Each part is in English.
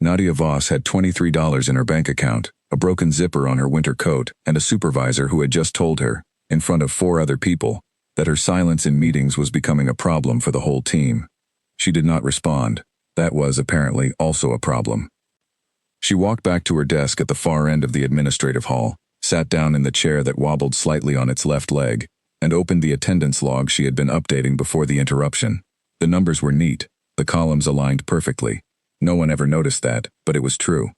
Nadia Voss had $23 in her bank account, a broken zipper on her winter coat, and a supervisor who had just told her, in front of 4 other people, that her silence in meetings was becoming a problem for the whole team. She did not respond. That was, apparently, also a problem. She walked back to her desk at the far end of the administrative hall, sat down in the chair that wobbled slightly on its left leg, and opened the attendance log she had been updating before the interruption. The numbers were neat, the columns aligned perfectly. No one ever noticed that, but it was true.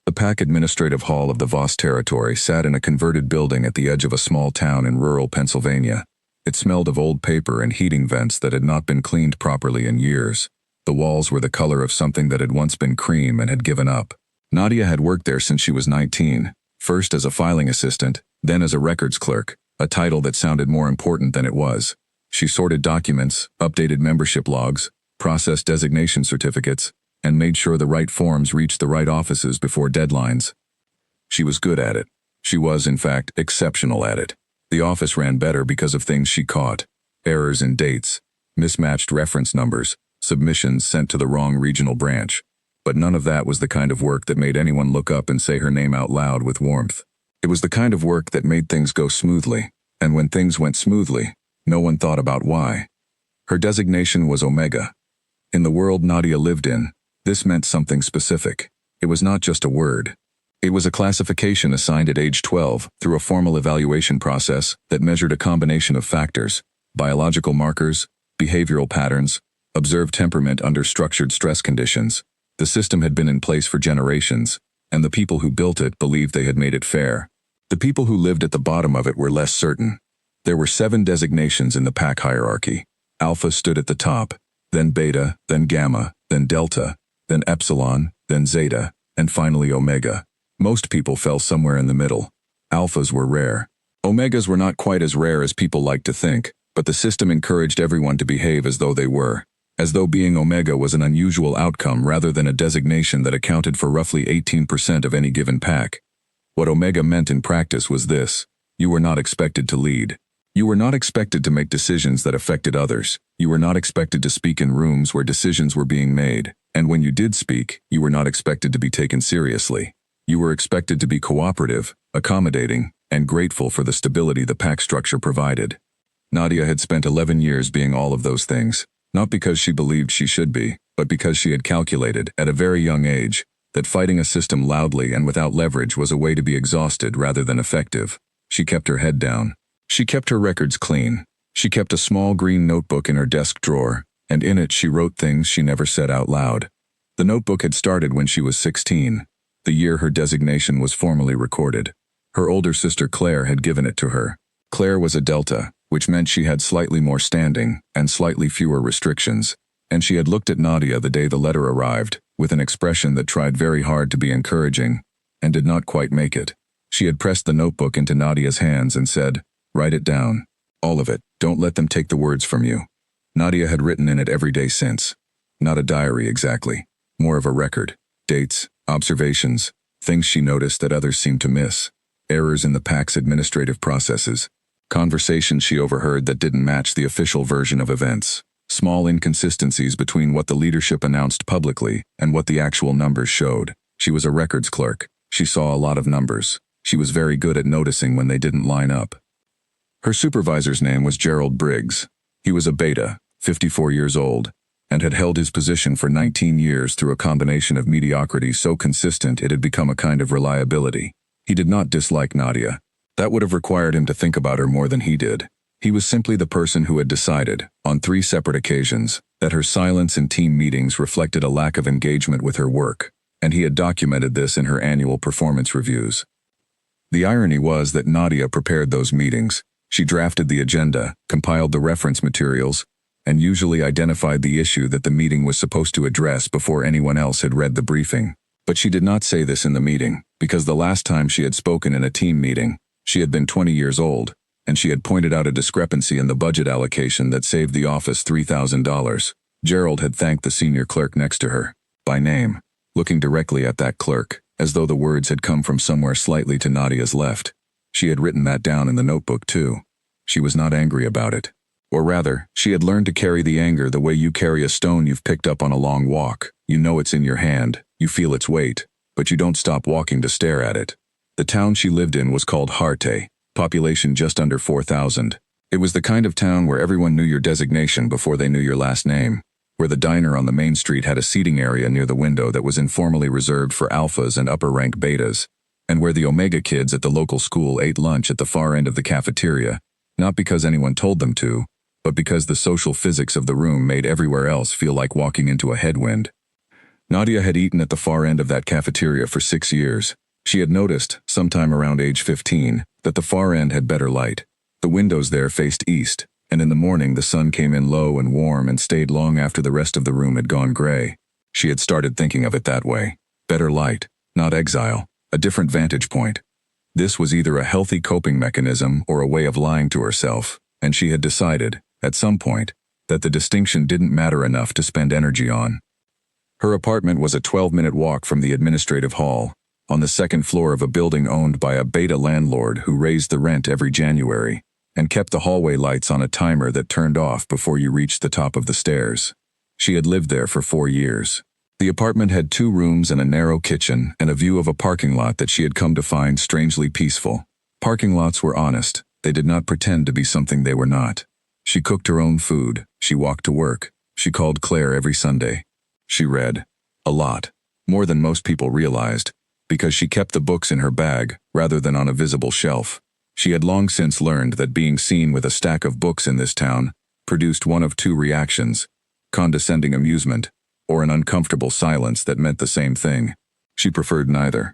The PAC administrative hall of the Voss territory sat in a converted building at the edge of a small town in rural Pennsylvania. It smelled of old paper and heating vents that had not been cleaned properly in years. The walls were the color of something that had once been cream and had given up. Nadia had worked there since she was 19, first as a filing assistant, then as a records clerk, a title that sounded more important than it was. She sorted documents, updated membership logs, processed designation certificates, and made sure the right forms reached the right offices before deadlines. She was good at it. She was, in fact, exceptional at it. The office ran better because of things she caught: errors in dates, mismatched reference numbers, submissions sent to the wrong regional branch. But none of that was the kind of work that made anyone look up and say her name out loud with warmth. It was the kind of work that made things go smoothly, and when things went smoothly, no one thought about why. Her designation was Omega. In the world Nadia lived in, this meant something specific. It was not just a word. It was a classification assigned at age 12 through a formal evaluation process that measured a combination of factors: biological markers, behavioral patterns, observed temperament under structured stress conditions. The system had been in place for generations, and the people who built it believed they had made it fair. The people who lived at the bottom of it were less certain. There were 7 designations in the PAC hierarchy. Alpha stood at the top, then Beta, then Gamma, then Delta, then Epsilon, then Zeta, and finally Omega. Most people fell somewhere in the middle. Alphas were rare. Omegas were not quite as rare as people liked to think, but the system encouraged everyone to behave as though they were, as though being Omega was an unusual outcome rather than a designation that accounted for roughly 18% of any given PAC. What Omega meant in practice was this: you were not expected to lead. You were not expected to make decisions that affected others. You were not expected to speak in rooms where decisions were being made, and when you did speak, you were not expected to be taken seriously. You were expected to be cooperative, accommodating, and grateful for the stability the PAC structure provided. Nadia had spent 11 years being all of those things, not because she believed she should be, but because she had calculated, at a very young age, that fighting a system loudly and without leverage was a way to be exhausted rather than effective. She kept her head down. She kept her records clean. She kept a small green notebook in her desk drawer, and in it she wrote things she never said out loud. The notebook had started when she was 16, the year her designation was formally recorded. Her older sister Claire had given it to her. Claire was a Delta, which meant she had slightly more standing and slightly fewer restrictions, and she had looked at Nadia the day the letter arrived, with an expression that tried very hard to be encouraging, and did not quite make it. She had pressed the notebook into Nadia's hands and said, "Write it down. All of it. Don't let them take the words from you." Nadia had written in it every day since. Not a diary exactly, more of a record. Dates, observations, things she noticed that others seemed to miss, errors in the PAC's administrative processes, conversations she overheard that didn't match the official version of events, small inconsistencies between what the leadership announced publicly and what the actual numbers showed. She was a records clerk. She saw a lot of numbers. She was very good at noticing when they didn't line up. Her supervisor's name was Gerald Briggs. He was a Beta, 54 years old, and had held his position for 19 years through a combination of mediocrity so consistent it had become a kind of reliability. He did not dislike Nadia. That would have required him to think about her more than he did. He was simply the person who had decided, on 3 separate occasions, that her silence in team meetings reflected a lack of engagement with her work, and he had documented this in her annual performance reviews. The irony was that Nadia prepared those meetings. She drafted the agenda, compiled the reference materials, and usually identified the issue that the meeting was supposed to address before anyone else had read the briefing. But she did not say this in the meeting, because the last time she had spoken in a team meeting, she had been 20 years old, and she had pointed out a discrepancy in the budget allocation that saved the office $3,000. Gerald had thanked the senior clerk next to her, by name, looking directly at that clerk, as though the words had come from somewhere slightly to Nadia's left. She had written that down in the notebook too. She was not angry about it. Or rather, she had learned to carry the anger the way you carry a stone you've picked up on a long walk. You know it's in your hand, you feel its weight, but you don't stop walking to stare at it. The town she lived in was called Harte, population just under 4,000. It was the kind of town where everyone knew your designation before they knew your last name, where the diner on the main street had a seating area near the window that was informally reserved for alphas and upper-rank betas, and where the Omega kids at the local school ate lunch at the far end of the cafeteria, not because anyone told them to, but because the social physics of the room made everywhere else feel like walking into a headwind. Nadia had eaten at the far end of that cafeteria for 6 years. She had noticed, sometime around age 15, that the far end had better light. The windows there faced east, and in the morning the sun came in low and warm and stayed long after the rest of the room had gone gray. She had started thinking of it that way. Better light, not exile, a different vantage point. This was either a healthy coping mechanism or a way of lying to herself, and she had decided, at some point, that the distinction didn't matter enough to spend energy on. Her apartment was a 12-minute walk from the administrative hall, on the second floor of a building owned by a beta landlord who raised the rent every January, and kept the hallway lights on a timer that turned off before you reached the top of the stairs. She had lived there for 4 years. The apartment had 2 rooms and a narrow kitchen and a view of a parking lot that she had come to find strangely peaceful. Parking lots were honest. They did not pretend to be something they were not. She cooked her own food. She walked to work. She called Claire every Sunday. She read. A lot. More than most people realized, because she kept the books in her bag rather than on a visible shelf. She had long since learned that being seen with a stack of books in this town produced one of 2 reactions: condescending amusement, or an uncomfortable silence that meant the same thing. She preferred neither.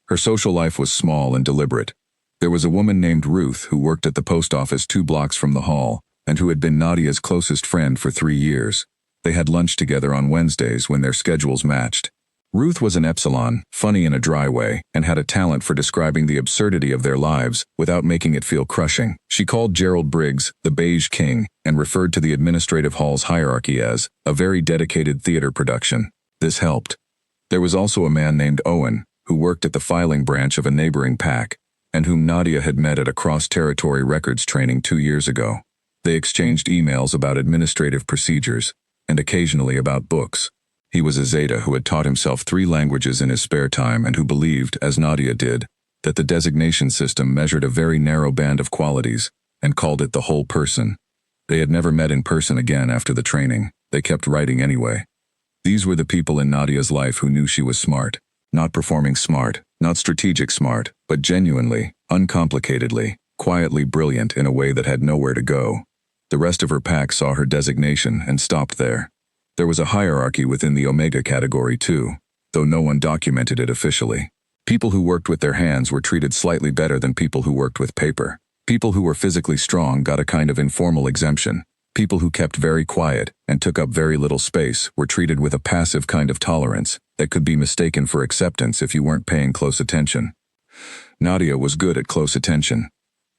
Her social life was small and deliberate. There was a woman named Ruth who worked at the post office 2 blocks from the hall, and who had been Nadia's closest friend for 3 years. They had lunch together on Wednesdays when their schedules matched. Ruth was an epsilon, funny in a dry way, and had a talent for describing the absurdity of their lives without making it feel crushing. She called Gerald Briggs the Beige King and referred to the administrative hall's hierarchy as a very dedicated theater production. This helped. There was also a man named Owen, who worked at the filing branch of a neighboring PAC, and whom Nadia had met at a cross-territory records training 2 years ago. They exchanged emails about administrative procedures, and occasionally about books. He was a Zeta who had taught himself 3 languages in his spare time and who believed, as Nadia did, that the designation system measured a very narrow band of qualities and called it the whole person. They had never met in person again after the training. They kept writing anyway. These were the people in Nadia's life who knew she was smart. Not performing smart, not strategic smart, but genuinely, uncomplicatedly, quietly brilliant in a way that had nowhere to go. The rest of her pack saw her designation and stopped there. There was a hierarchy within the Omega category too, though no one documented it officially. People who worked with their hands were treated slightly better than people who worked with paper. People who were physically strong got a kind of informal exemption. People who kept very quiet and took up very little space were treated with a passive kind of tolerance that could be mistaken for acceptance if you weren't paying close attention. Nadia was good at close attention.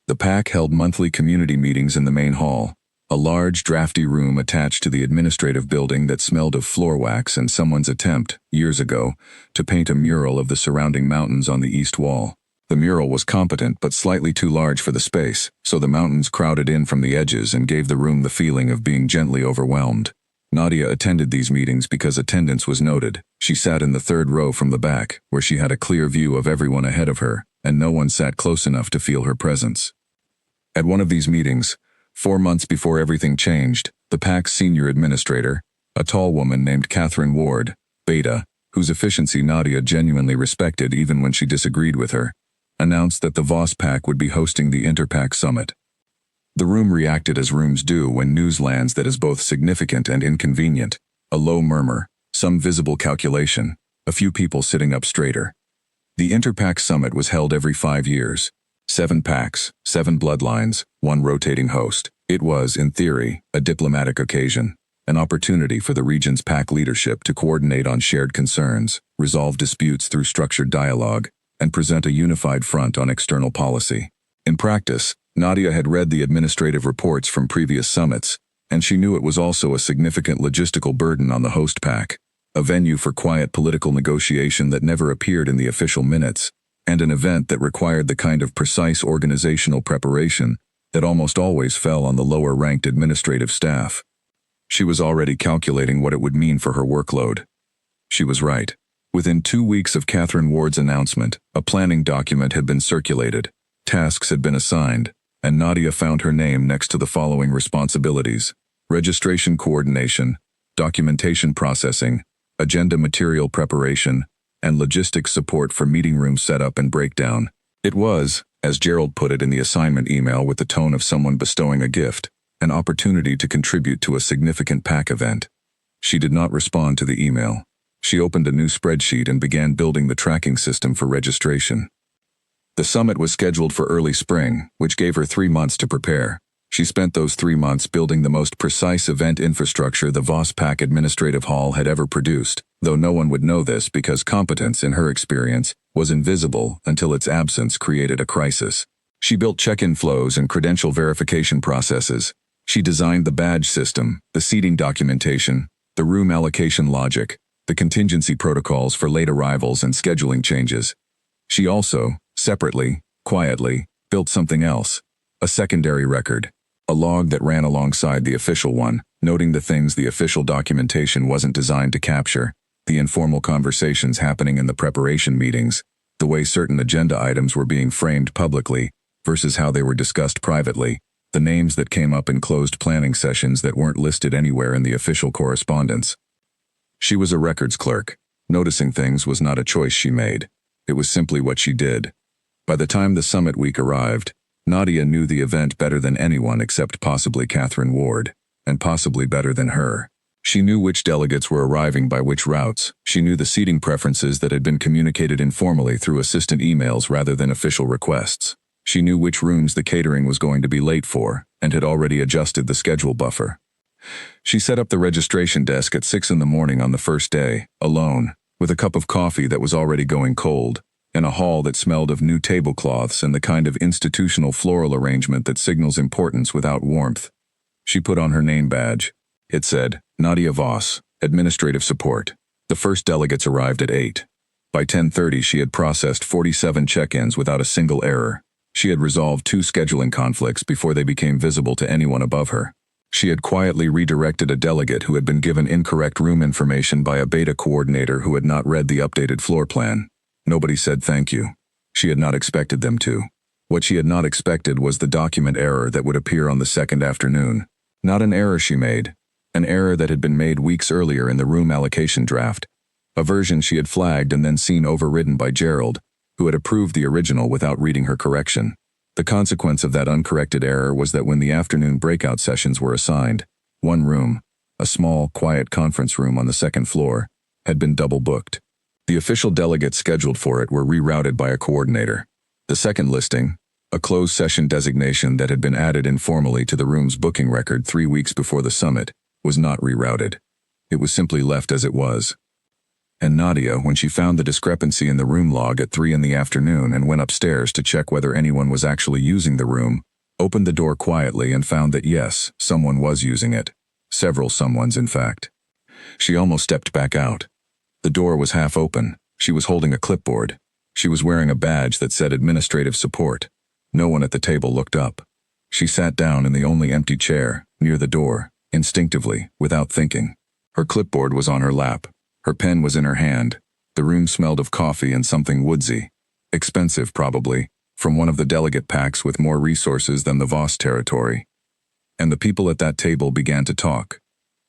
The pack held monthly community meetings in the main hall, a large, drafty room attached to the administrative building that smelled of floor wax and someone's attempt, years ago, to paint a mural of the surrounding mountains on the east wall. The mural was competent but slightly too large for the space, so the mountains crowded in from the edges and gave the room the feeling of being gently overwhelmed. Nadia attended these meetings because attendance was noted. She sat in the 3rd row from the back, where she had a clear view of everyone ahead of her, and no one sat close enough to feel her presence. At one of these meetings, 4 months before everything changed, the PAC's senior administrator, a tall woman named Catherine Ward, Beta, whose efficiency Nadia genuinely respected even when she disagreed with her, announced that the Voss PAC would be hosting the Interpac Summit. The room reacted as rooms do when news lands that is both significant and inconvenient: a low murmur, some visible calculation, a few people sitting up straighter. The Interpac Summit was held every 5 years. 7 PACs, 7 bloodlines, 1 rotating host. It was, in theory, a diplomatic occasion, an opportunity for the region's PAC leadership to coordinate on shared concerns, resolve disputes through structured dialogue, and present a unified front on external policy. In practice, Nadia had read the administrative reports from previous summits, and she knew it was also a significant logistical burden on the host PAC, a venue for quiet political negotiation that never appeared in the official minutes, and an event that required the kind of precise organizational preparation that almost always fell on the lower-ranked administrative staff. She was already calculating what it would mean for her workload. She was right. Within 2 weeks of Catherine Ward's announcement, a planning document had been circulated, tasks had been assigned, and Nadia found her name next to the following responsibilities: registration coordination, documentation processing, agenda material preparation, and logistics support for meeting room setup and breakdown. It was, as Gerald put it in the assignment email with the tone of someone bestowing a gift, an opportunity to contribute to a significant PAC event. She did not respond to the email. She opened a new spreadsheet and began building the tracking system for registration. The summit was scheduled for early spring, which gave her 3 months to prepare. She spent those 3 months building the most precise event infrastructure the Voss PAC Administrative Hall had ever produced, though no one would know this because competence, in her experience, was invisible until its absence created a crisis. She built check-in flows and credential verification processes. She designed the badge system, the seating documentation, the room allocation logic, the contingency protocols for late arrivals and scheduling changes. She also, separately, quietly, built something else, a secondary record, a log that ran alongside the official one, noting the things the official documentation wasn't designed to capture, the informal conversations happening in the preparation meetings, the way certain agenda items were being framed publicly versus how they were discussed privately, the names that came up in closed planning sessions that weren't listed anywhere in the official correspondence. She was a records clerk. Noticing things was not a choice she made. It was simply what she did. By the time the summit week arrived, Nadia knew the event better than anyone except possibly Catherine Ward, and possibly better than her. She knew which delegates were arriving by which routes. She knew the seating preferences that had been communicated informally through assistant emails rather than official requests. She knew which rooms the catering was going to be late for, and had already adjusted the schedule buffer. She set up the registration desk at 6 in the morning on the first day, alone, with a cup of coffee that was already going cold, in a hall that smelled of new tablecloths and the kind of institutional floral arrangement that signals importance without warmth. She put on her name badge. It said, Nadia Voss, Administrative Support. The first delegates arrived at 8. By 10:30 she had processed 47 check-ins without a single error. She had resolved 2 scheduling conflicts before they became visible to anyone above her. She had quietly redirected a delegate who had been given incorrect room information by a beta coordinator who had not read the updated floor plan. Nobody said thank you. She had not expected them to. What she had not expected was the document error that would appear on the second afternoon. Not an error she made. An error that had been made weeks earlier in the room allocation draft. A version she had flagged and then seen overridden by Gerald, who had approved the original without reading her correction. The consequence of that uncorrected error was that when the afternoon breakout sessions were assigned, one room, a small, quiet conference room on the second floor, had been double booked. The official delegates scheduled for it were rerouted by a coordinator. The second listing, a closed session designation that had been added informally to the room's booking record 3 weeks before the summit, was not rerouted. It was simply left as it was. And Nadia, when she found the discrepancy in the room log at 3 in the afternoon and went upstairs to check whether anyone was actually using the room, opened the door quietly and found that yes, someone was using it. Several someones, in fact. She almost stepped back out. The door was half open. She was holding a clipboard. She was wearing a badge that said Administrative Support. No one at the table looked up. She sat down in the only empty chair, near the door, instinctively, without thinking. Her clipboard was on her lap. Her pen was in her hand. The room smelled of coffee and something woodsy. Expensive, probably, from one of the delegate packs with more resources than the Voss territory. And the people at that table began to talk.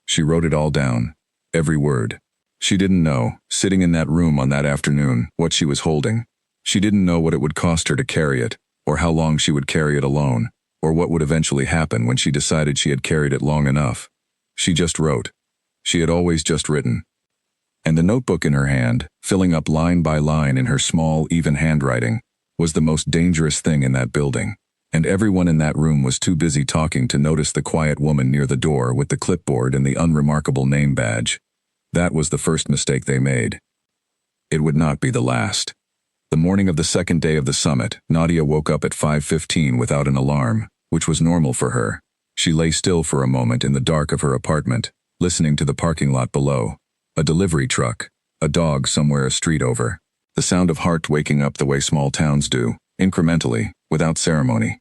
She wrote it all down. Every word. She didn't know, sitting in that room on that afternoon, what she was holding. She didn't know what it would cost her to carry it, or how long she would carry it alone, or what would eventually happen when she decided she had carried it long enough. She just wrote. She had always just written. And the notebook in her hand, filling up line by line in her small, even handwriting, was the most dangerous thing in that building. And everyone in that room was too busy talking to notice the quiet woman near the door with the clipboard and the unremarkable name badge. That was the first mistake they made. It would not be the last. The morning of the second day of the summit, Nadia woke up at 5:15 without an alarm, which was normal for her. She lay still for a moment in the dark of her apartment, listening to the parking lot below. A delivery truck, a dog somewhere a street over. The sound of heart waking up the way small towns do, incrementally, without ceremony.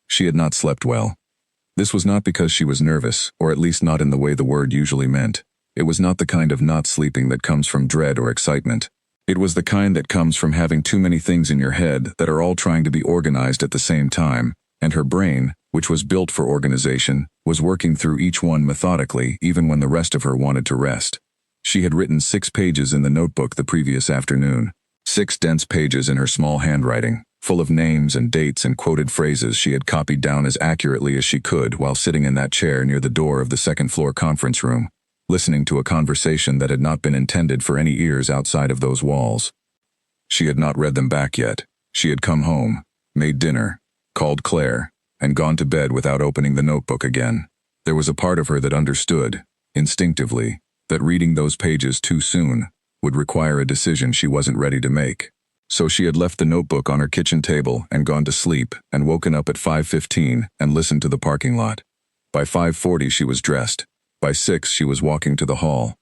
She had not slept well. This was not because she was nervous, or at least not in the way the word usually meant. It was not the kind of not sleeping that comes from dread or excitement. It was the kind that comes from having too many things in your head that are all trying to be organized at the same time, and her brain, which was built for organization, was working through each one methodically even when the rest of her wanted to rest. She had written 6 pages in the notebook the previous afternoon. 6 dense pages in her small handwriting, full of names and dates and quoted phrases she had copied down as accurately as she could while sitting in that chair near the door of the second-floor conference room, listening to a conversation that had not been intended for any ears outside of those walls. She had not read them back yet. She had come home, made dinner, called Claire, and gone to bed without opening the notebook again. There was a part of her that understood, instinctively, that reading those pages too soon would require a decision she wasn't ready to make. So she had left the notebook on her kitchen table and gone to sleep and woken up at 5:15 and listened to the parking lot. By 5:40 she was dressed. By 6 she was walking to the hall.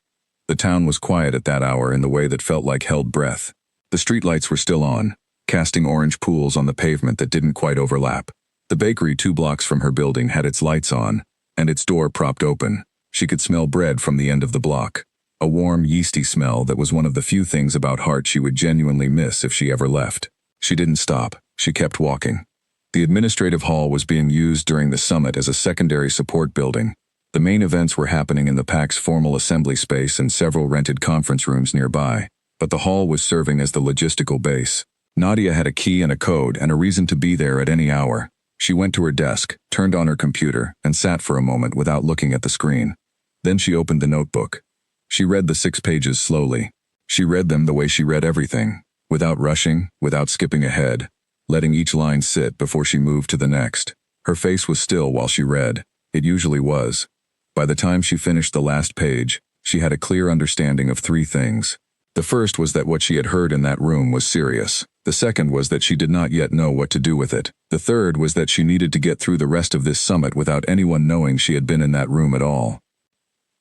The town was quiet at that hour in the way that felt like held breath. The streetlights were still on, casting orange pools on the pavement that didn't quite overlap. The bakery 2 blocks from her building had its lights on, and its door propped open. She could smell bread from the end of the block. A warm, yeasty smell that was one of the few things about Hart she would genuinely miss if she ever left. She didn't stop. She kept walking. The administrative hall was being used during the summit as a secondary support building. The main events were happening in the PAC's formal assembly space and several rented conference rooms nearby, but the hall was serving as the logistical base. Nadia had a key and a code and a reason to be there at any hour. She went to her desk, turned on her computer, and sat for a moment without looking at the screen. Then she opened the notebook. She read the 6 pages slowly. She read them the way she read everything, without rushing, without skipping ahead, letting each line sit before she moved to the next. Her face was still while she read. It usually was. By the time she finished the last page, she had a clear understanding of 3 things. The first was that what she had heard in that room was serious. The second was that she did not yet know what to do with it. The third was that she needed to get through the rest of this summit without anyone knowing she had been in that room at all.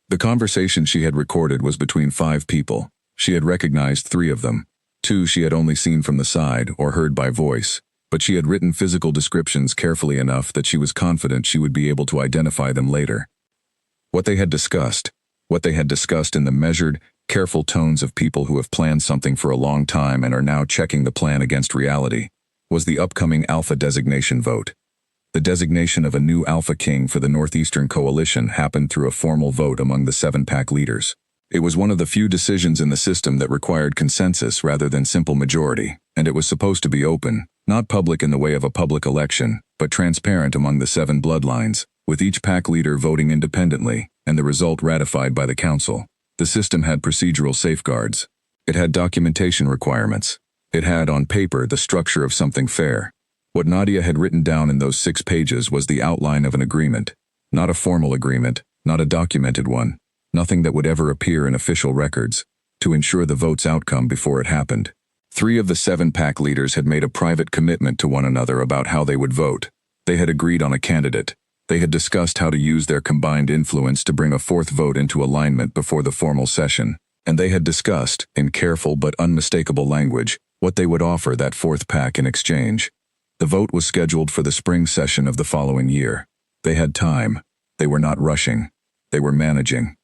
The conversation she had recorded was between 5 people. She had recognized 3 of them. 2 she had only seen from the side or heard by voice, but she had written physical descriptions carefully enough that she was confident she would be able to identify them later. What they had discussed in the measured, careful tones of people who have planned something for a long time and are now checking the plan against reality, was the upcoming Alpha designation vote. The designation of a new Alpha King for the Northeastern Coalition happened through a formal vote among the 7 PAC leaders. It was one of the few decisions in the system that required consensus rather than simple majority, and it was supposed to be open, not public in the way of a public election, but transparent among the 7 bloodlines, with each PAC leader voting independently, and the result ratified by the council. The system had procedural safeguards. It had documentation requirements. It had, on paper, the structure of something fair. What Nadia had written down in those 6 pages was the outline of an agreement. Not a formal agreement, not a documented one, nothing that would ever appear in official records, to ensure the vote's outcome before it happened. 3 of the 7 PAC leaders had made a private commitment to one another about how they would vote. They had agreed on a candidate. They had discussed how to use their combined influence to bring a 4th vote into alignment before the formal session. And they had discussed, in careful but unmistakable language, what they would offer that 4th PAC in exchange. The vote was scheduled for the spring session of the following year. They had time. They were not rushing. They were managing.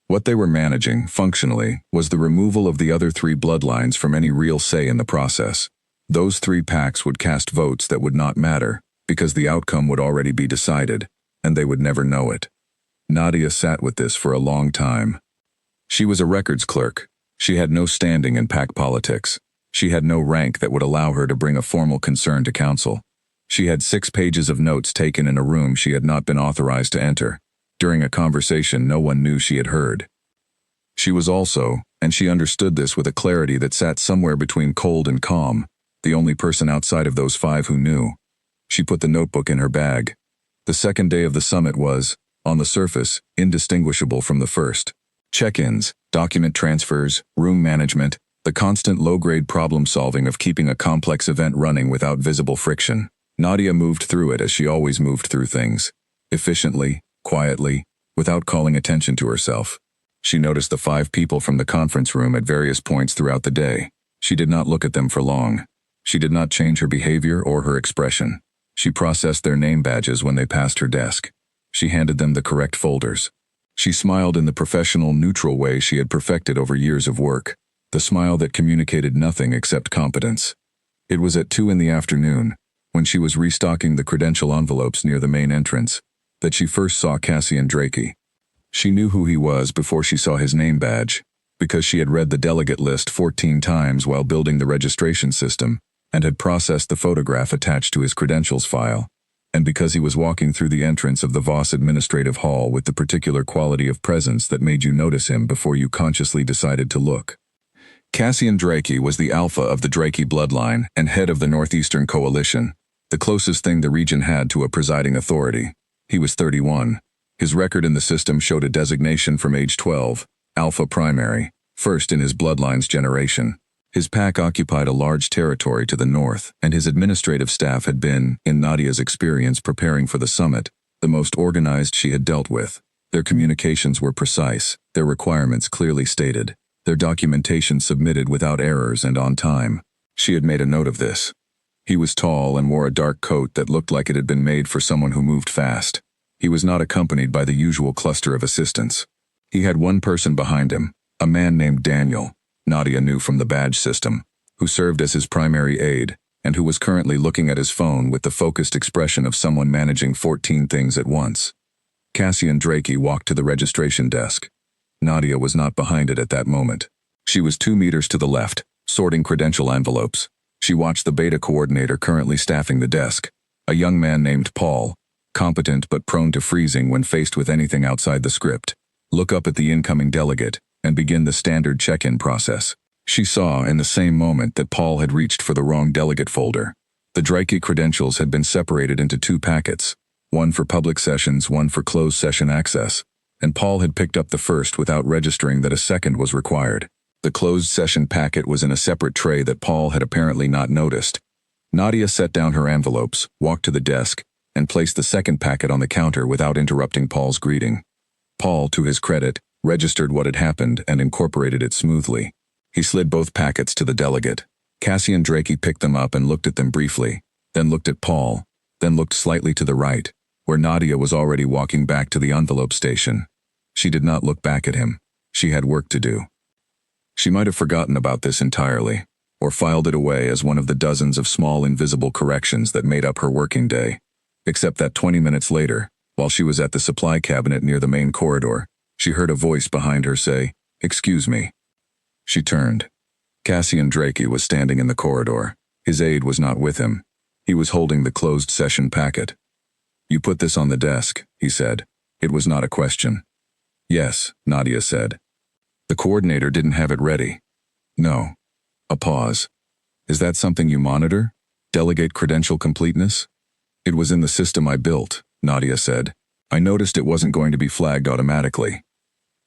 What they were managing, functionally, was the removal of the other 3 bloodlines from any real say in the process. Those 3 PACs would cast votes that would not matter, because the outcome would already be decided, and they would never know it. Nadia sat with this for a long time. She was a records clerk. She had no standing in PAC politics. She had no rank that would allow her to bring a formal concern to council. She had 6 pages of notes taken in a room she had not been authorized to enter, during a conversation no one knew she had heard. She was also, and she understood this with a clarity that sat somewhere between cold and calm, the only person outside of those 5 who knew. She put the notebook in her bag. The second day of the summit was, on the surface, indistinguishable from the first. Check-ins, document transfers, room management, the constant low-grade problem-solving of keeping a complex event running without visible friction. Nadia moved through it as she always moved through things. Efficiently, quietly, without calling attention to herself. She noticed the 5 people from the conference room at various points throughout the day. She did not look at them for long. She did not change her behavior or her expression. She processed their name badges when they passed her desk. She handed them the correct folders. She smiled in the professional, neutral way she had perfected over years of work, the smile that communicated nothing except competence. It was at 2 in the afternoon, when she was restocking the credential envelopes near the main entrance, that she first saw Cassian Drakey. She knew who he was before she saw his name badge, because she had read the delegate list 14 times while building the registration system, and had processed the photograph attached to his credentials file, and because he was walking through the entrance of the Voss Administrative Hall with the particular quality of presence that made you notice him before you consciously decided to look. Cassian Drakey was the alpha of the Drakey bloodline and head of the Northeastern Coalition, the closest thing the region had to a presiding authority. He was 31. His record in the system showed a designation from age 12, Alpha Primary, first in his bloodline's generation. His pack occupied a large territory to the north, and his administrative staff had been, in Nadia's experience preparing for the summit, the most organized she had dealt with. Their communications were precise, their requirements clearly stated, their documentation submitted without errors and on time. She had made a note of this. He was tall and wore a dark coat that looked like it had been made for someone who moved fast. He was not accompanied by the usual cluster of assistants. He had one person behind him, a man named Daniel, Nadia knew from the badge system, who served as his primary aide, and who was currently looking at his phone with the focused expression of someone managing 14 things at once. Cassian Drakey walked to the registration desk. Nadia was not behind it at that moment. She was 2 meters to the left, sorting credential envelopes. She watched the beta coordinator currently staffing the desk, a young man named Paul, competent but prone to freezing when faced with anything outside the script, look up at the incoming delegate and begin the standard check-in process. She saw in the same moment that Paul had reached for the wrong delegate folder. The Drakey credentials had been separated into 2 packets, one for public sessions, one for closed session access, and Paul had picked up the first without registering that a second was required. The closed session packet was in a separate tray that Paul had apparently not noticed. Nadia set down her envelopes, walked to the desk, and placed the second packet on the counter without interrupting Paul's greeting. Paul, to his credit, registered what had happened and incorporated it smoothly. He slid both packets to the delegate. Cassian Drakey picked them up and looked at them briefly, then looked at Paul, then looked slightly to the right, where Nadia was already walking back to the envelope station. She did not look back at him. She had work to do. She might have forgotten about this entirely, or filed it away as one of the dozens of small invisible corrections that made up her working day, except that 20 minutes later, while she was at the supply cabinet near the main corridor, she heard a voice behind her say, "Excuse me." She turned. Cassian Drakey was standing in the corridor. His aide was not with him. He was holding the closed session packet. "You put this on the desk," he said. It was not a question. "Yes," Nadia said. "The coordinator didn't have it ready." "No." A pause. "Is that something you monitor? Delegate credential completeness?" "It was in the system I built," Nadia said. "I noticed it wasn't going to be flagged automatically."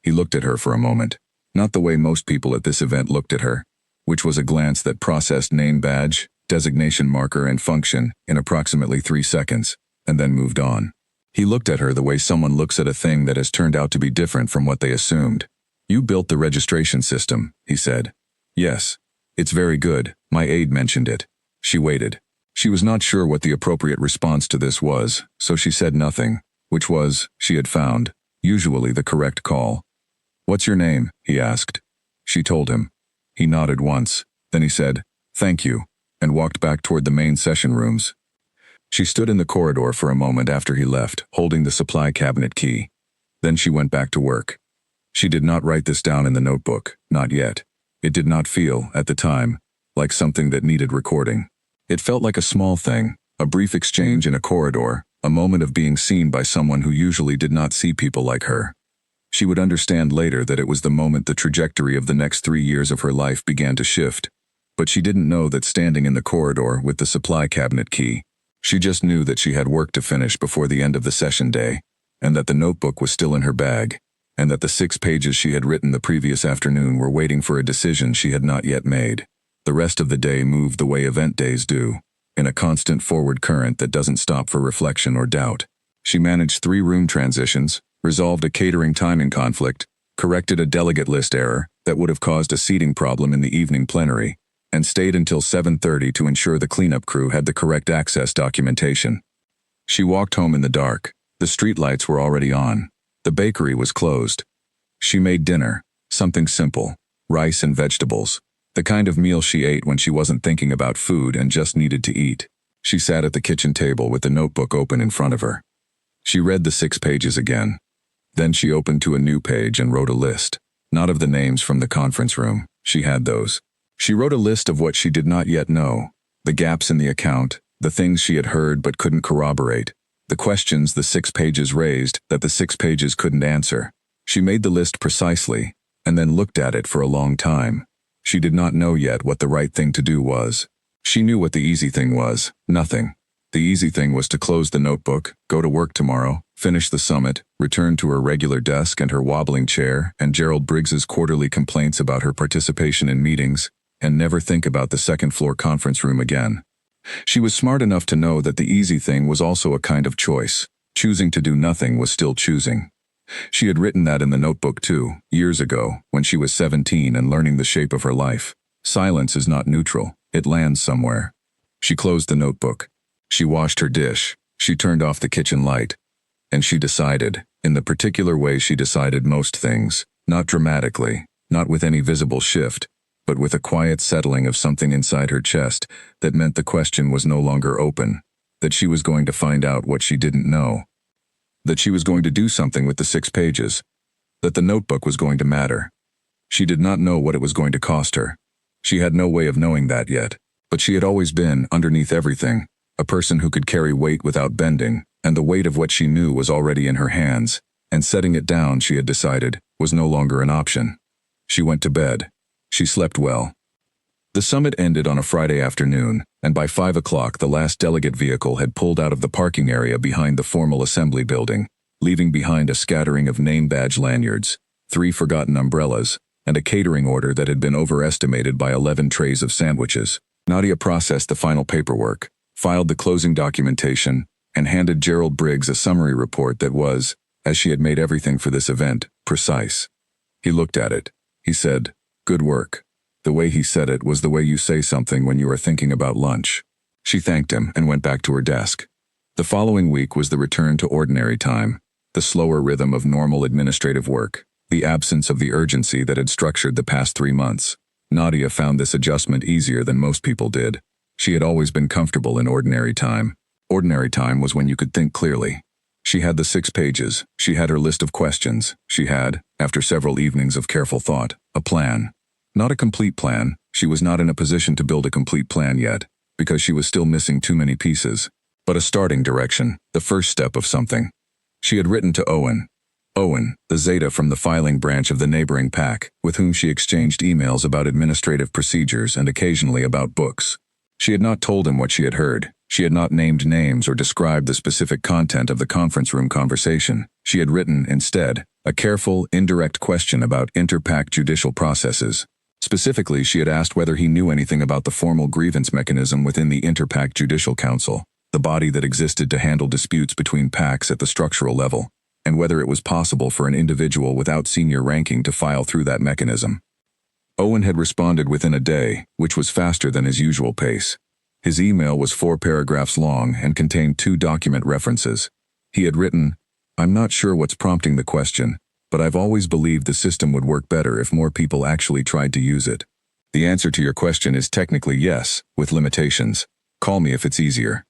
He looked at her for a moment, not the way most people at this event looked at her, which was a glance that processed name badge, designation marker, and function in approximately 3 seconds, and then moved on. He looked at her the way someone looks at a thing that has turned out to be different from what they assumed. "You built the registration system," he said. "Yes. It's very good. My aide mentioned it." She waited. She was not sure what the appropriate response to this was, so she said nothing, which was, she had found, usually the correct call. "What's your name?" he asked. She told him. He nodded once. Then he said, "Thank you," and walked back toward the main session rooms. She stood in the corridor for a moment after he left, holding the supply cabinet key. Then she went back to work. She did not write this down in the notebook, not yet. It did not feel, at the time, like something that needed recording. It felt like a small thing, a brief exchange in a corridor, a moment of being seen by someone who usually did not see people like her. She would understand later that it was the moment the trajectory of the next 3 years of her life began to shift. But she didn't know that standing in the corridor with the supply cabinet key. She just knew that she had work to finish before the end of the session day, and that the notebook was still in her bag, and that the 6 pages she had written the previous afternoon were waiting for a decision she had not yet made. The rest of the day moved the way event days do, in a constant forward current that doesn't stop for reflection or doubt. She managed 3 room transitions, resolved a catering timing conflict, corrected a delegate list error that would have caused a seating problem in the evening plenary, and stayed until 7:30 to ensure the cleanup crew had the correct access documentation. She walked home in the dark. The streetlights were already on. The bakery was closed. She made dinner, something simple, rice and vegetables, the kind of meal she ate when she wasn't thinking about food and just needed to eat. She sat at the kitchen table with the notebook open in front of her. She read the 6 pages again. Then she opened to a new page and wrote a list. Not of the names from the conference room. She had those. She wrote a list of what she did not yet know, the gaps in the account, the things she had heard but couldn't corroborate, the questions the 6 pages raised that the 6 pages couldn't answer. She made the list precisely, and then looked at it for a long time. She did not know yet what the right thing to do was. She knew what the easy thing was, nothing. The easy thing was to close the notebook, go to work tomorrow, finish the summit, return to her regular desk and her wobbling chair and Gerald Briggs's quarterly complaints about her participation in meetings, and never think about the second-floor conference room again. She was smart enough to know that the easy thing was also a kind of choice. Choosing to do nothing was still choosing. She had written that in the notebook too, years ago, when she was 17 and learning the shape of her life. Silence is not neutral. It lands somewhere. She closed the notebook. She washed her dish. She turned off the kitchen light. And she decided, in the particular way she decided most things, not dramatically, not with any visible shift, but with a quiet settling of something inside her chest that meant the question was no longer open, that she was going to find out what she didn't know, that she was going to do something with the 6 pages, that the notebook was going to matter. She did not know what it was going to cost her. She had no way of knowing that yet, but she had always been, underneath everything, a person who could carry weight without bending, and the weight of what she knew was already in her hands, and setting it down, she had decided, was no longer an option. She went to bed. She slept well. The summit ended on a Friday afternoon, and by 5 o'clock the last delegate vehicle had pulled out of the parking area behind the formal assembly building, leaving behind a scattering of name badge lanyards, 3 forgotten umbrellas, and a catering order that had been overestimated by 11 trays of sandwiches. Nadia processed the final paperwork, filed the closing documentation, and handed Gerald Briggs a summary report that was, as she had made everything for this event, precise. He looked at it. He said, "Good work." The way he said it was the way you say something when you are thinking about lunch. She thanked him and went back to her desk. The following week was the return to ordinary time, the slower rhythm of normal administrative work, the absence of the urgency that had structured the past 3 months. Nadia found this adjustment easier than most people did. She had always been comfortable in ordinary time. Ordinary time was when you could think clearly. She had the 6 pages, she had her list of questions, she had, after several evenings of careful thought, a plan. Not a complete plan. She was not in a position to build a complete plan yet, because she was still missing too many pieces. But a starting direction, the first step of something. She had written to Owen. Owen, the Zeta from the filing branch of the neighboring pack, with whom she exchanged emails about administrative procedures and occasionally about books. She had not told him what she had heard. She had not named names or described the specific content of the conference room conversation. She had written, instead, a careful, indirect question about inter-pack judicial processes. Specifically, she had asked whether he knew anything about the formal grievance mechanism within the Interpack Judicial Council, the body that existed to handle disputes between packs at the structural level, and whether it was possible for an individual without senior ranking to file through that mechanism. Owen had responded within a day, which was faster than his usual pace. His email was 4 paragraphs long and contained 2 document references. He had written, "I'm not sure what's prompting the question, but I've always believed the system would work better if more people actually tried to use it. The answer to your question is technically yes, with limitations. Call me if it's easier."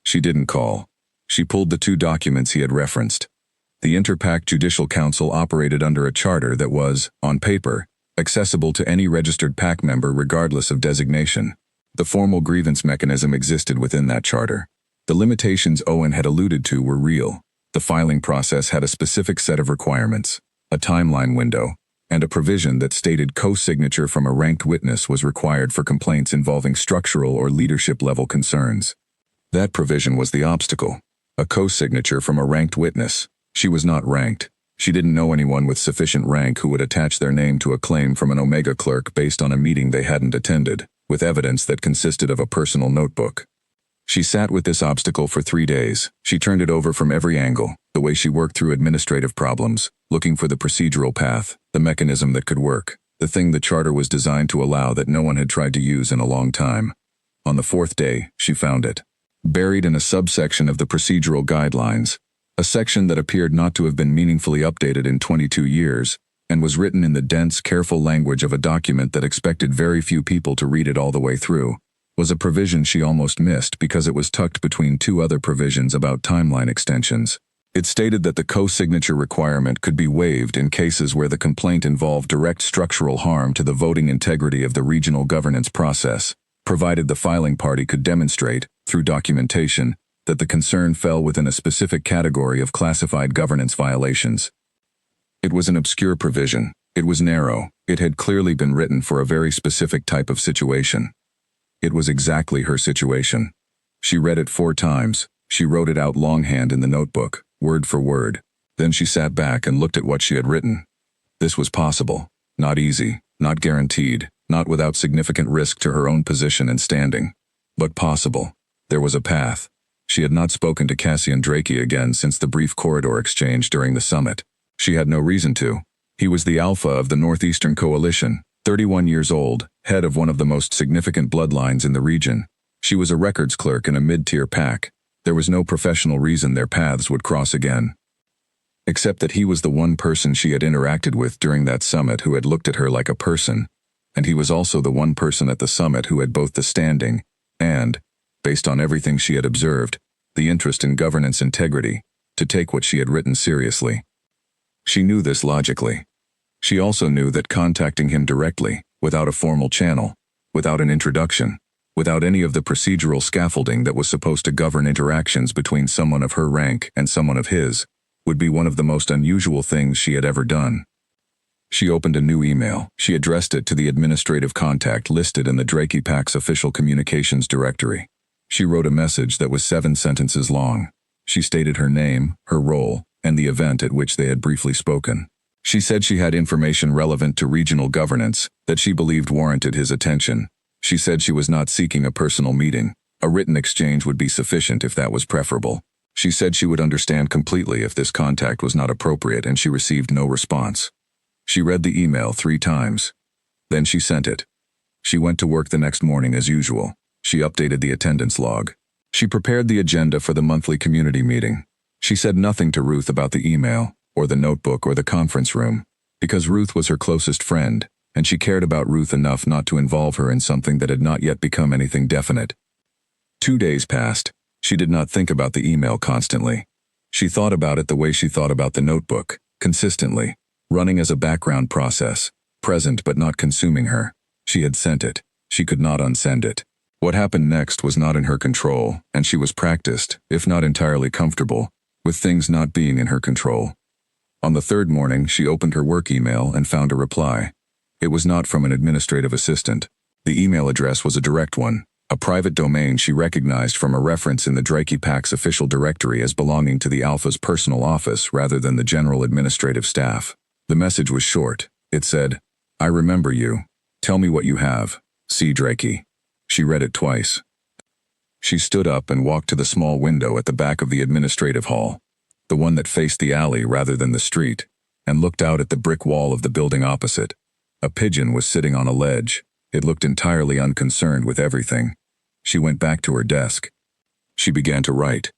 She didn't call. She pulled the 2 documents he had referenced. The Interpack Judicial Council operated under a charter that was, on paper, accessible to any registered PAC member regardless of designation. The formal grievance mechanism existed within that charter. The limitations Owen had alluded to were real. The filing process had a specific set of requirements, a timeline window, and a provision that stated co-signature from a ranked witness was required for complaints involving structural or leadership-level concerns. That provision was the obstacle. A co-signature from a ranked witness. She was not ranked. She didn't know anyone with sufficient rank who would attach their name to a claim from an Omega clerk based on a meeting they hadn't attended, with evidence that consisted of a personal notebook. She sat with this obstacle for 3 days. She turned it over from every angle, the way she worked through administrative problems, looking for the procedural path, the mechanism that could work. the thing the charter was designed to allow that no one had tried to use in a long time. On the fourth day, she found it. Buried in a subsection of the procedural guidelines, a section that appeared not to have been meaningfully updated in 22 years, and was written in the dense, careful language of a document that expected very few people to read it all the way through, was a provision she almost missed because it was tucked between two other provisions about timeline extensions. It stated that the co-signature requirement could be waived in cases where the complaint involved direct structural harm to the voting integrity of the regional governance process, provided the filing party could demonstrate, through documentation, that the concern fell within a specific category of classified governance violations. It was an obscure provision. It was narrow. It had clearly been written for a very specific type of situation. It was exactly her situation. She read it 4 times. She wrote it out longhand in the notebook, word for word. Then she sat back and looked at what she had written. This was possible. Not easy, not guaranteed, not without significant risk to her own position and standing. But possible. There was a path. She had not spoken to Cassian Drake again since the brief corridor exchange during the summit. She had no reason to. He was the alpha of the Northeastern Coalition, 31 years old, head of one of the most significant bloodlines in the region. She was a records clerk in a mid-tier pack. There was no professional reason their paths would cross again. Except that he was the one person she had interacted with during that summit who had looked at her like a person, and he was also the one person at the summit who had both the standing and, based on everything she had observed, the interest in governance integrity, to take what she had written seriously. She knew this logically. She also knew that contacting him directly, without a formal channel, without an introduction, without any of the procedural scaffolding that was supposed to govern interactions between someone of her rank and someone of his, would be one of the most unusual things she had ever done. She opened a new email. She addressed it to the administrative contact listed in the Drake Pack's official communications directory. She wrote a message that was 7 sentences long. She stated her name, her role, and the event at which they had briefly spoken. She said she had information relevant to regional governance that she believed warranted his attention. She said she was not seeking a personal meeting. A written exchange would be sufficient if that was preferable. She said she would understand completely if this contact was not appropriate, and she received no response. She read the email 3 times. Then she sent it. She went to work the next morning as usual. She updated the attendance log. She prepared the agenda for the monthly community meeting. She said nothing to Ruth about the email, or the notebook, or the conference room, because Ruth was her closest friend, and she cared about Ruth enough not to involve her in something that had not yet become anything definite. 2 days passed. She did not think about the email constantly. She thought about it the way she thought about the notebook, consistently, running as a background process, present but not consuming her. She had sent it. She could not unsend it. What happened next was not in her control, and she was practiced, if not entirely comfortable, with things not being in her control. On the 3rd morning, she opened her work email and found a reply. It was not from an administrative assistant. The email address was a direct one, a private domain she recognized from a reference in the Drake Pack's official directory as belonging to the Alpha's personal office rather than the general administrative staff. The message was short. It said, "I remember you. Tell me what you have. C. Drake." She read it twice. She stood up and walked to the small window at the back of the administrative hall, the one that faced the alley rather than the street, and looked out at the brick wall of the building opposite. A pigeon was sitting on a ledge. It looked entirely unconcerned with everything. She went back to her desk. She began to write.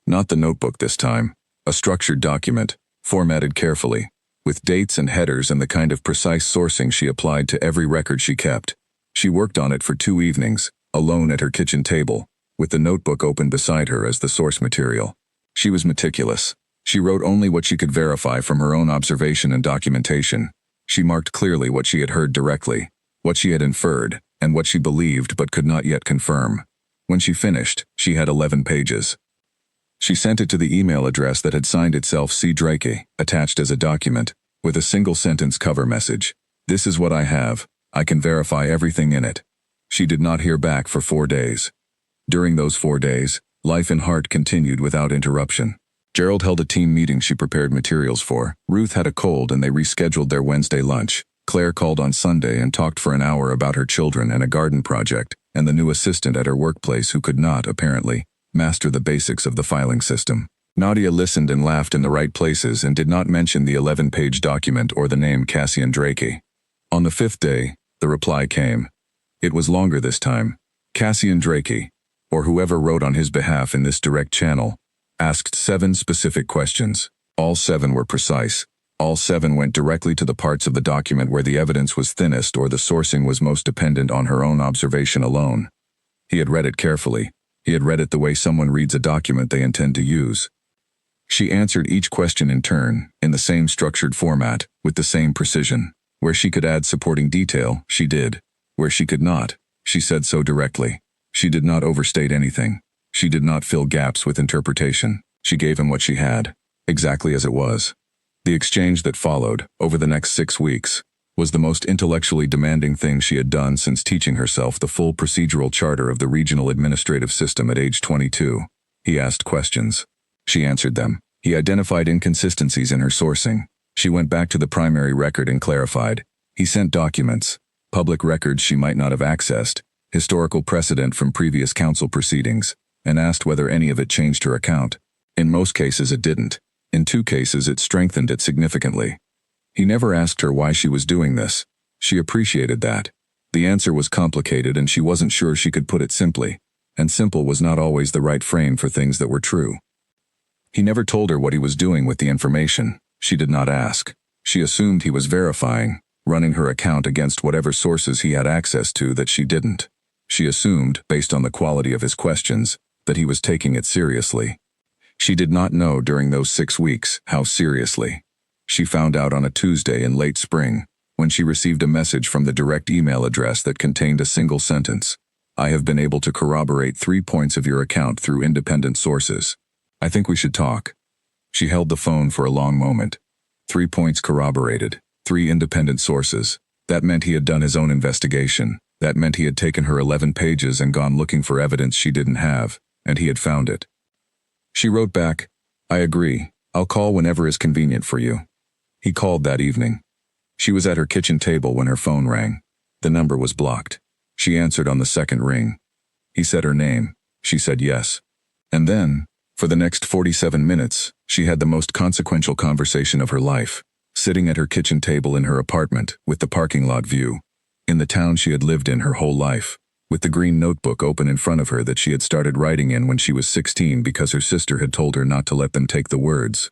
Not the notebook this time. A structured document, formatted carefully, with dates and headers and the kind of precise sourcing she applied to every record she kept. She worked on it for 2 evenings, alone at her kitchen table, with the notebook open beside her as the source material. She was meticulous. She wrote only what she could verify from her own observation and documentation. She marked clearly what she had heard directly, what she had inferred, and what she believed but could not yet confirm. When she finished, she had 11 pages. She sent it to the email address that had signed itself C. Drake, attached as a document, with a single-sentence cover message. "This is what I have. I can verify everything in it." She did not hear back for 4 days. During those 4 days, life in Hart continued without interruption. Gerald held a team meeting she prepared materials for. Ruth had a cold and they rescheduled their Wednesday lunch. Claire called on Sunday and talked for an hour about her children and a garden project, and the new assistant at her workplace who could not, apparently, master the basics of the filing system. Nadia listened and laughed in the right places and did not mention the 11-page document or the name Cassian Drake. On the fifth day, the reply came. It was longer this time. Cassian Drakey, or whoever wrote on his behalf in this direct channel, asked 7 specific questions. All 7 were precise. All 7 went directly to the parts of the document where the evidence was thinnest or the sourcing was most dependent on her own observation alone. He had read it carefully. He had read it the way someone reads a document they intend to use. She answered each question in turn, in the same structured format, with the same precision. Where she could add supporting detail, she did. Where she could not, she said so directly. She did not overstate anything. She did not fill gaps with interpretation. She gave him what she had, exactly as it was. The exchange that followed, over the next 6 weeks, was the most intellectually demanding thing she had done since teaching herself the full procedural charter of the regional administrative system at age 22. He asked questions. She answered them. He identified inconsistencies in her sourcing. She went back to the primary record and clarified. He sent documents, public records she might not have accessed, historical precedent from previous council proceedings, and asked whether any of it changed her account. In most cases it didn't. In 2 cases it strengthened it significantly. He never asked her why she was doing this. She appreciated that. The answer was complicated and she wasn't sure she could put it simply, and simple was not always the right frame for things that were true. He never told her what he was doing with the information. She did not ask. She assumed he was verifying, running her account against whatever sources he had access to that she didn't. She assumed, based on the quality of his questions, that he was taking it seriously. She did not know during those 6 weeks how seriously. She found out on a Tuesday in late spring, when she received a message from the direct email address that contained a single sentence. I have been able to corroborate 3 points of your account through independent sources. I think we should talk. She held the phone for a long moment. 3 points corroborated, 3 independent sources. That meant he had done his own investigation. That meant he had taken her 11 pages and gone looking for evidence she didn't have, and he had found it. She wrote back, I agree. I'll call whenever is convenient for you. He called that evening. She was at her kitchen table when her phone rang. The number was blocked. She answered on the second ring. He said her name. She said yes. And then, for the next 47 minutes, she had the most consequential conversation of her life, sitting at her kitchen table in her apartment with the parking lot view, in the town she had lived in her whole life, with the green notebook open in front of her that she had started writing in when she was 16 because her sister had told her not to let them take the words.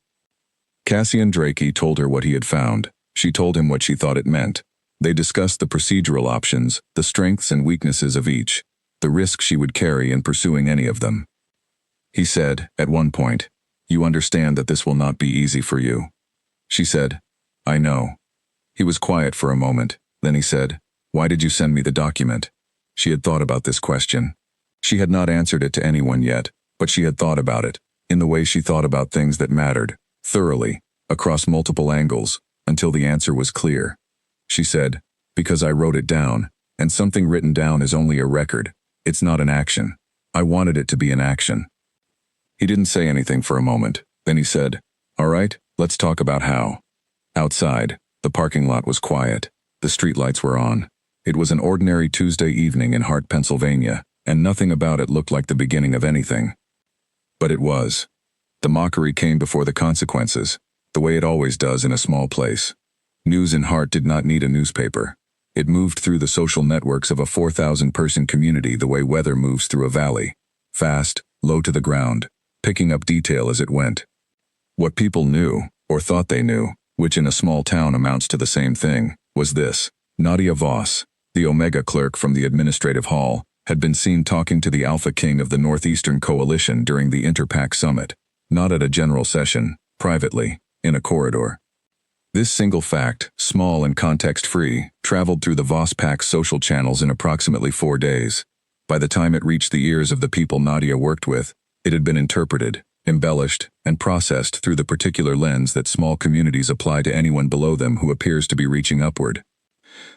Cassian Drakey told her what he had found. She told him what she thought it meant. They discussed the procedural options, the strengths and weaknesses of each, the risk she would carry in pursuing any of them. He said, at one point, You understand that this will not be easy for you. She said, I know. He was quiet for a moment. Then he said, Why did you send me the document? She had thought about this question. She had not answered it to anyone yet, but she had thought about it, in the way she thought about things that mattered, thoroughly, across multiple angles, until the answer was clear. She said, Because I wrote it down, and something written down is only a record. It's not an action. I wanted it to be an action. He didn't say anything for a moment. Then he said, All right, let's talk about how. Outside, the parking lot was quiet. The streetlights were on. It was an ordinary Tuesday evening in Hart, Pennsylvania, and nothing about it looked like the beginning of anything. But it was. The mockery came before the consequences, the way it always does in a small place. News in Hart did not need a newspaper. It moved through the social networks of a 4,000-person community the way weather moves through a valley. Fast, low to the ground, picking up detail as it went. What people knew, or thought they knew, which in a small town amounts to the same thing, was this. Nadia Voss, the Omega clerk from the administrative hall, had been seen talking to the Alpha King of the Northeastern Coalition during the Interpac Summit, not at a general session, privately, in a corridor. This single fact, small and context-free, traveled through the VossPAC social channels in approximately 4 days. By the time it reached the ears of the people Nadia worked with, it had been interpreted, embellished, and processed through the particular lens that small communities apply to anyone below them who appears to be reaching upward.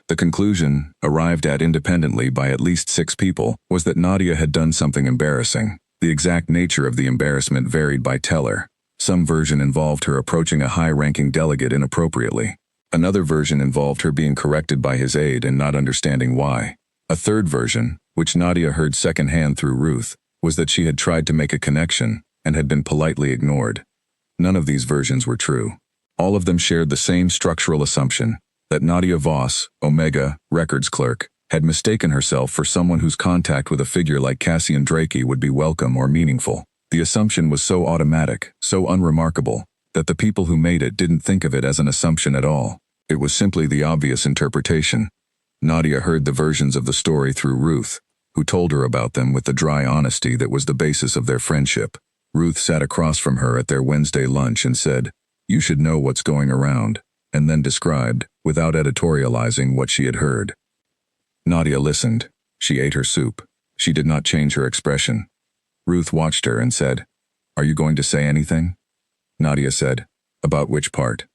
The conclusion, arrived at independently by at least 6 people, was that Nadia had done something embarrassing. The exact nature of the embarrassment varied by teller. Some version involved her approaching a high-ranking delegate inappropriately. Another version involved her being corrected by his aide and not understanding why. A third version, which Nadia heard secondhand through Ruth, was that she had tried to make a connection and had been politely ignored. None of these versions were true. All of them shared the same structural assumption, that Nadia Voss, Omega, records clerk, had mistaken herself for someone whose contact with a figure like Cassian Drake would be welcome or meaningful. The assumption was so automatic, so unremarkable, that the people who made it didn't think of it as an assumption at all. It was simply the obvious interpretation. Nadia heard the versions of the story through Ruth, who told her about them with the dry honesty that was the basis of their friendship. Ruth sat across from her at their Wednesday lunch and said, "You should know what's going around," and then described, without editorializing, what she had heard. Nadia listened. She ate her soup. She did not change her expression. Ruth watched her and said, "Are you going to say anything?" Nadia said, "About which part?"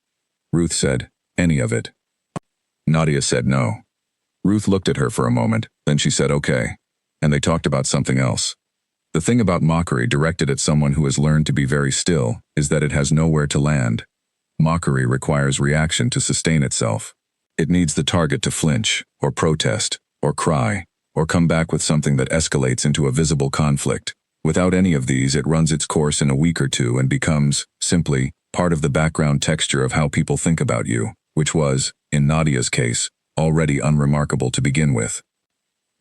Ruth said, "Any of it." Nadia said no. Ruth looked at her for a moment, then she said okay, and they talked about something else. The thing about mockery directed at someone who has learned to be very still is that it has nowhere to land. Mockery requires reaction to sustain itself. It needs the target to flinch, or protest, or cry, or come back with something that escalates into a visible conflict. Without any of these, it runs its course in a week or two and becomes, simply, part of the background texture of how people think about you, which was, in Nadia's case, already unremarkable to begin with.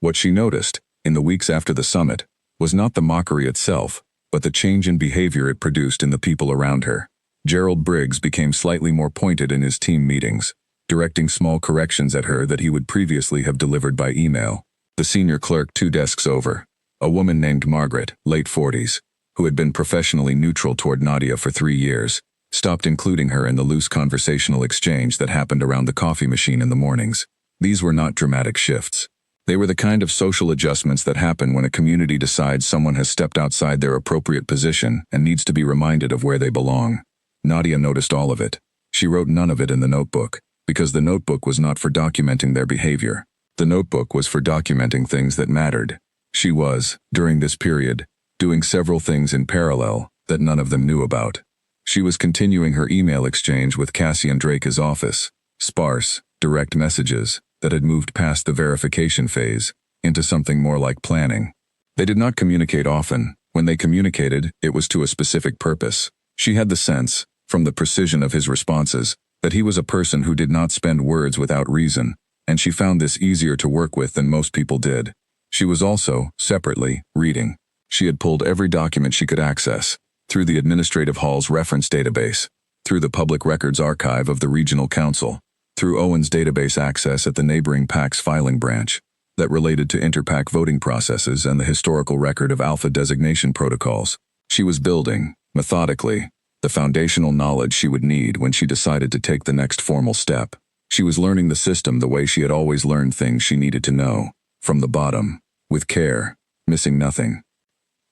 What she noticed, in the weeks after the summit, was not the mockery itself, but the change in behavior it produced in the people around her. Gerald Briggs became slightly more pointed in his team meetings, directing small corrections at her that he would previously have delivered by email. The senior clerk 2 desks over, a woman named Margaret, late 40s, who had been professionally neutral toward Nadia for 3 years, stopped including her in the loose conversational exchange that happened around the coffee machine in the mornings. These were not dramatic shifts. They were the kind of social adjustments that happen when a community decides someone has stepped outside their appropriate position and needs to be reminded of where they belong. Nadia noticed all of it. She wrote none of it in the notebook, because the notebook was not for documenting their behavior. The notebook was for documenting things that mattered. She was, during this period, doing several things in parallel that none of them knew about. She was continuing her email exchange with Cassian Drake's office, sparse, direct messages that had moved past the verification phase into something more like planning. They did not communicate often. When they communicated, it was to a specific purpose. She had the sense, from the precision of his responses, that he was a person who did not spend words without reason, and she found this easier to work with than most people did. She was also, separately, reading. She had pulled every document she could access, through the Administrative Hall's reference database, through the Public Records Archive of the Regional Council, through Owen's database access at the neighboring PAC's filing branch, that related to inter-PAC voting processes and the historical record of alpha designation protocols. She was building, methodically, the foundational knowledge she would need when she decided to take the next formal step. She was learning the system the way she had always learned things she needed to know, from the bottom, with care, missing nothing.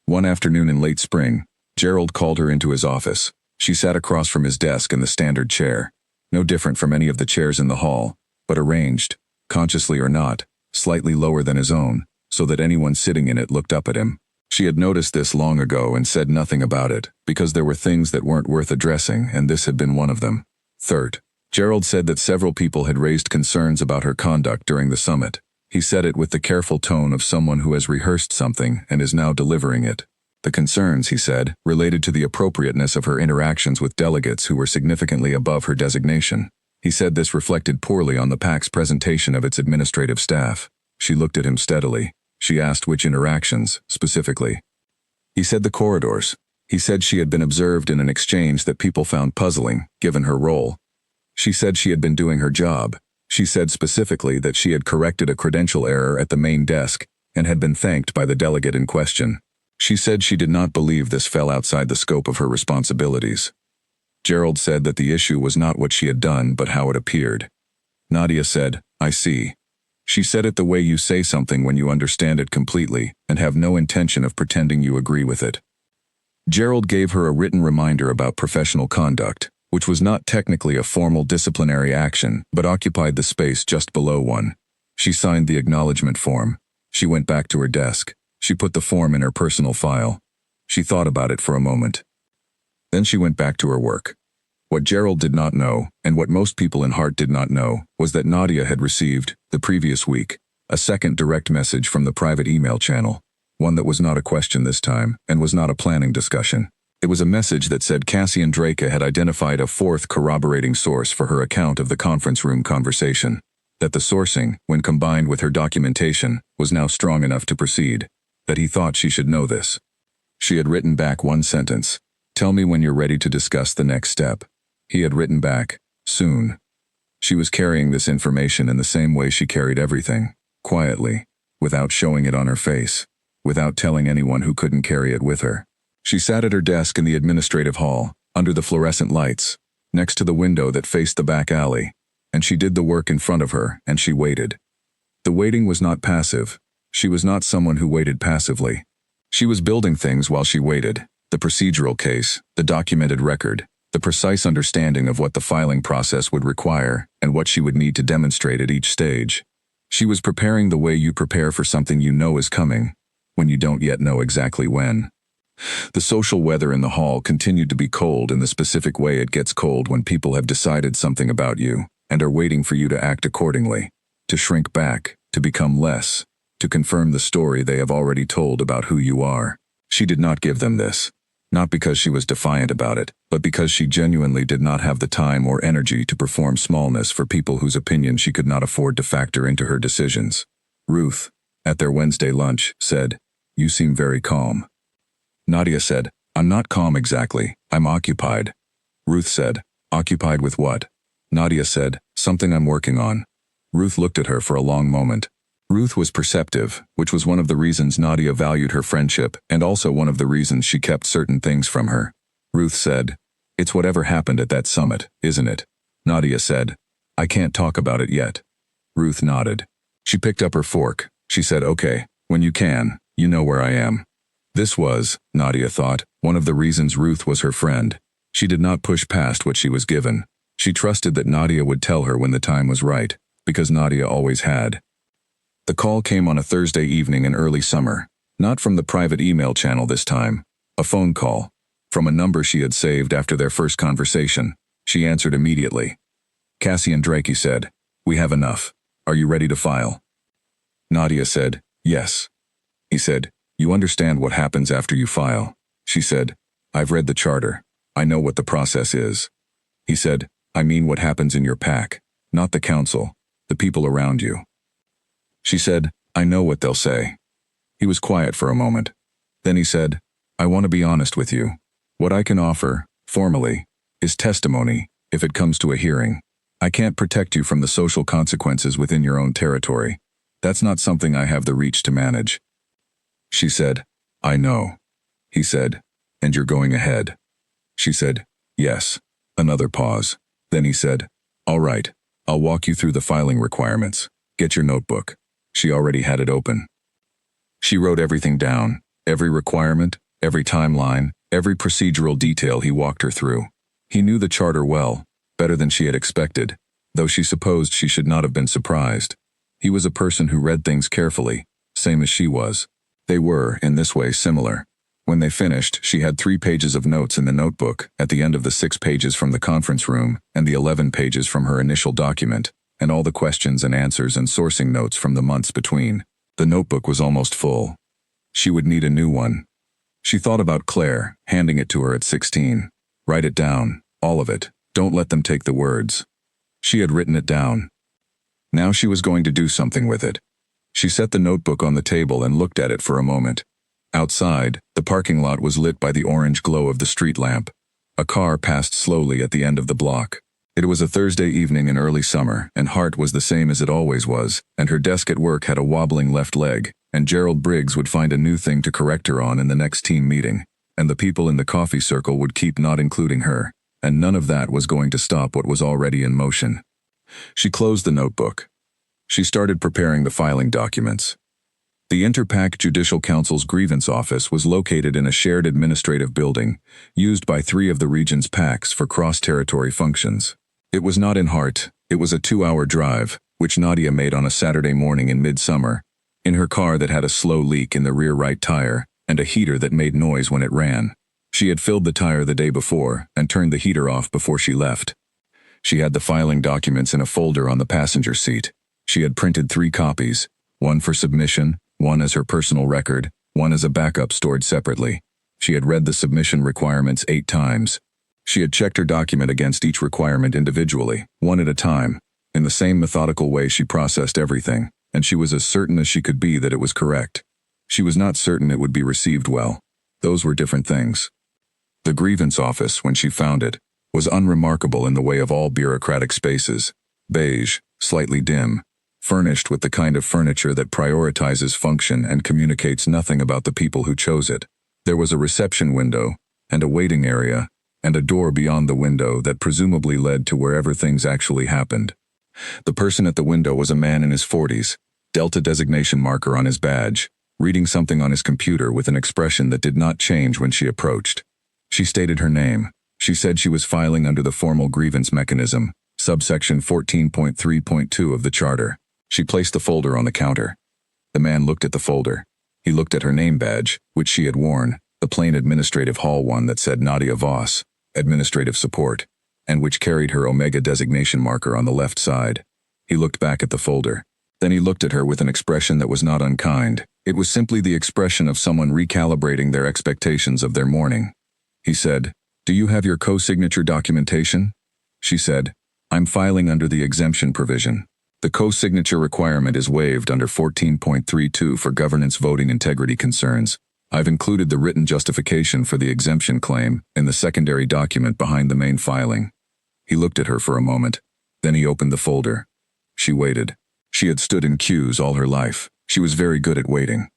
One afternoon in late spring, Gerald called her into his office. She sat across from his desk in the standard chair, no different from any of the chairs in the hall, but arranged, consciously or not, slightly lower than his own, so that anyone sitting in it looked up at him. She had noticed this long ago and said nothing about it, because there were things that weren't worth addressing, and this had been one of them. Third, Gerald said that several people had raised concerns about her conduct during the summit. He said it with the careful tone of someone who has rehearsed something and is now delivering it. The concerns, he said, related to the appropriateness of her interactions with delegates who were significantly above her designation. He said this reflected poorly on the PAC's presentation of its administrative staff. She looked at him steadily. She asked which interactions, specifically. He said the corridors. He said she had been observed in an exchange that people found puzzling, given her role. She said she had been doing her job. She said specifically that she had corrected a credential error at the main desk and had been thanked by the delegate in question. She said she did not believe this fell outside the scope of her responsibilities. Gerald said that the issue was not what she had done but how it appeared. Nadia said, "I see." She said it the way you say something when you understand it completely and have no intention of pretending you agree with it. Gerald gave her a written reminder about professional conduct, which was not technically a formal disciplinary action but occupied the space just below one. She signed the acknowledgement form. She went back to her desk. She put the form in her personal file. She thought about it for a moment. Then she went back to her work. What Gerald did not know, and what most people in Hart did not know, was that Nadia had received, the previous week, a second direct message from the private email channel, one that was not a question this time, and was not a planning discussion. It was a message that said Cassie Andrejka had identified a fourth corroborating source for her account of the conference room conversation, that the sourcing, when combined with her documentation, was now strong enough to proceed, that he thought she should know this. She had written back one sentence, "Tell me when you're ready to discuss the next step." He had written back, "Soon." She was carrying this information in the same way she carried everything, quietly, without showing it on her face, without telling anyone who couldn't carry it with her. She sat at her desk in the administrative hall, under the fluorescent lights, next to the window that faced the back alley, and she did the work in front of her, and she waited. The waiting was not passive. She was not someone who waited passively. She was building things while she waited: the procedural case, the documented record, the precise understanding of what the filing process would require and what she would need to demonstrate at each stage. She was preparing the way you prepare for something you know is coming, when you don't yet know exactly when. The social weather in the hall continued to be cold in the specific way it gets cold when people have decided something about you and are waiting for you to act accordingly, to shrink back, to become less, to confirm the story they have already told about who you are. She did not give them this, not because she was defiant about it, but because she genuinely did not have the time or energy to perform smallness for people whose opinion she could not afford to factor into her decisions. Ruth, at their Wednesday lunch, said, "You seem very calm." Nadia said, "I'm not calm exactly, I'm occupied." Ruth said, "Occupied with what?" Nadia said, "Something I'm working on." Ruth looked at her for a long moment. Ruth was perceptive, which was one of the reasons Nadia valued her friendship and also one of the reasons she kept certain things from her. Ruth said, "It's whatever happened at that summit, isn't it?" Nadia said, "I can't talk about it yet." Ruth nodded. She picked up her fork. She said, "Okay, when you can, you know where I am." This was, Nadia thought, one of the reasons Ruth was her friend. She did not push past what she was given. She trusted that Nadia would tell her when the time was right, because Nadia always had. The call came on a Thursday evening in early summer, not from the private email channel this time. A phone call, from a number she had saved after their first conversation. She answered immediately. Cassie Andrejka said, "We have enough. Are you ready to file?" Nadia said, "Yes." He said, "You understand what happens after you file?" She said, "I've read the charter. I know what the process is." He said, "I mean what happens in your pack, not the council, the people around you." She said, "I know what they'll say." He was quiet for a moment. Then he said, "I want to be honest with you. What I can offer, formally, is testimony, if it comes to a hearing. I can't protect you from the social consequences within your own territory. That's not something I have the reach to manage." She said, "I know." He said, "And you're going ahead?" She said, "Yes." Another pause. Then he said, "All right, I'll walk you through the filing requirements. Get your notebook." She already had it open. She wrote everything down, every requirement, every timeline, every procedural detail he walked her through. He knew the charter well, better than she had expected, though she supposed she should not have been surprised. He was a person who read things carefully, same as she was. They were, in this way, similar. When they finished, she had 3 pages of notes in the notebook, at the end of the 6 pages from the conference room, and the 11 pages from her initial document, and all the questions and answers and sourcing notes from the months between. The notebook was almost full. She would need a new one. She thought about Claire, handing it to her at 16. "Write it down, all of it. Don't let them take the words." She had written it down. Now she was going to do something with it. She set the notebook on the table and looked at it for a moment. Outside, the parking lot was lit by the orange glow of the street lamp. A car passed slowly at the end of the block. It was a Thursday evening in early summer, and Hart was the same as it always was, and her desk at work had a wobbling left leg, and Gerald Briggs would find a new thing to correct her on in the next team meeting, and the people in the coffee circle would keep not including her, and none of that was going to stop what was already in motion. She closed the notebook. She started preparing the filing documents. The Interpac Judicial Council's grievance office was located in a shared administrative building, used by 3 of the region's PACs for cross-territory functions. It was not in Hart. It was a 2-hour drive, which Nadia made on a Saturday morning in midsummer, in her car that had a slow leak in the rear right tire, and a heater that made noise when it ran. She had filled the tire the day before, and turned the heater off before she left. She had the filing documents in a folder on the passenger seat. She had printed 3 copies, one for submission, one as her personal record, one as a backup stored separately. She had read the submission requirements 8 times. She had checked her document against each requirement individually, one at a time. In the same methodical way she processed everything, and she was as certain as she could be that it was correct. She was not certain it would be received well. Those were different things. The grievance office, when she found it, was unremarkable in the way of all bureaucratic spaces. Beige, slightly dim, furnished with the kind of furniture that prioritizes function and communicates nothing about the people who chose it. There was a reception window, and a waiting area, and a door beyond the window that presumably led to wherever things actually happened. The person at the window was a man in his 40s, Delta designation marker on his badge, reading something on his computer with an expression that did not change when she approached. She stated her name. She said she was filing under the formal grievance mechanism, subsection 14.3.2 of the Charter. She placed the folder on the counter. The man looked at the folder. He looked at her name badge, which she had worn, the plain administrative hall one that said Nadia Voss, Administrative Support, and which carried her Omega designation marker on the left side. He looked back at the folder. Then he looked at her with an expression that was not unkind. It was simply the expression of someone recalibrating their expectations of their morning. He said, "Do you have your co-signature documentation?" She said, "I'm filing under the exemption provision. The co-signature requirement is waived under 14.32 for governance voting integrity concerns. I've included the written justification for the exemption claim in the secondary document behind the main filing." He looked at her for a moment. Then he opened the folder. She waited. She had stood in queues all her life. She was very good at waiting.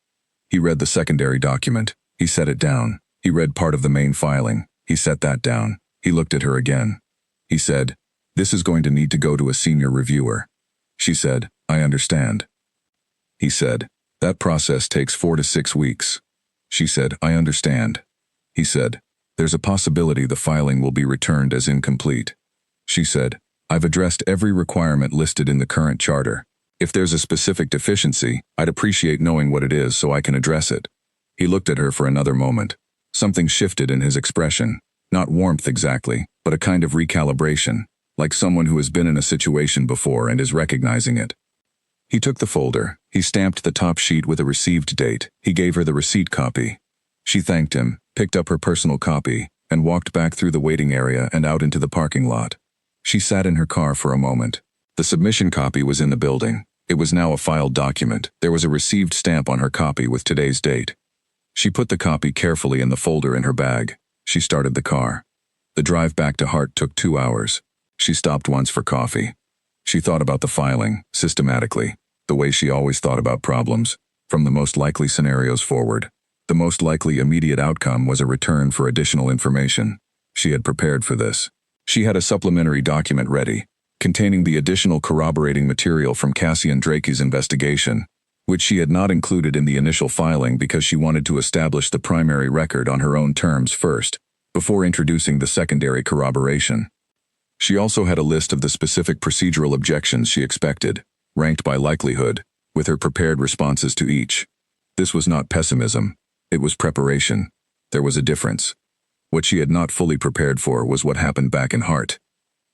He read the secondary document. He set it down. He read part of the main filing. He set that down. He looked at her again. He said, "This is going to need to go to a senior reviewer." She said, "I understand." He said, "That process takes 4 to 6 weeks." She said, "I understand." He said, "There's a possibility the filing will be returned as incomplete." She said, "I've addressed every requirement listed in the current charter. If there's a specific deficiency, I'd appreciate knowing what it is so I can address it." He looked at her for another moment. Something shifted in his expression. Not warmth exactly, but a kind of recalibration, like someone who has been in a situation before and is recognizing it. He took the folder. He stamped the top sheet with a received date. He gave her the receipt copy. She thanked him, picked up her personal copy, and walked back through the waiting area and out into the parking lot. She sat in her car for a moment. The submission copy was in the building. It was now a filed document. There was a received stamp on her copy with today's date. She put the copy carefully in the folder in her bag. She started the car. The drive back to Hart took 2 hours. She stopped once for coffee. She thought about the filing, systematically, the way she always thought about problems, from the most likely scenarios forward. The most likely immediate outcome was a return for additional information. She had prepared for this. She had a supplementary document ready, containing the additional corroborating material from Cassian Drake's investigation, which she had not included in the initial filing because she wanted to establish the primary record on her own terms first, before introducing the secondary corroboration. She also had a list of the specific procedural objections she expected, ranked by likelihood, with her prepared responses to each. This was not pessimism. It was preparation. There was a difference. What she had not fully prepared for was what happened back in Hart.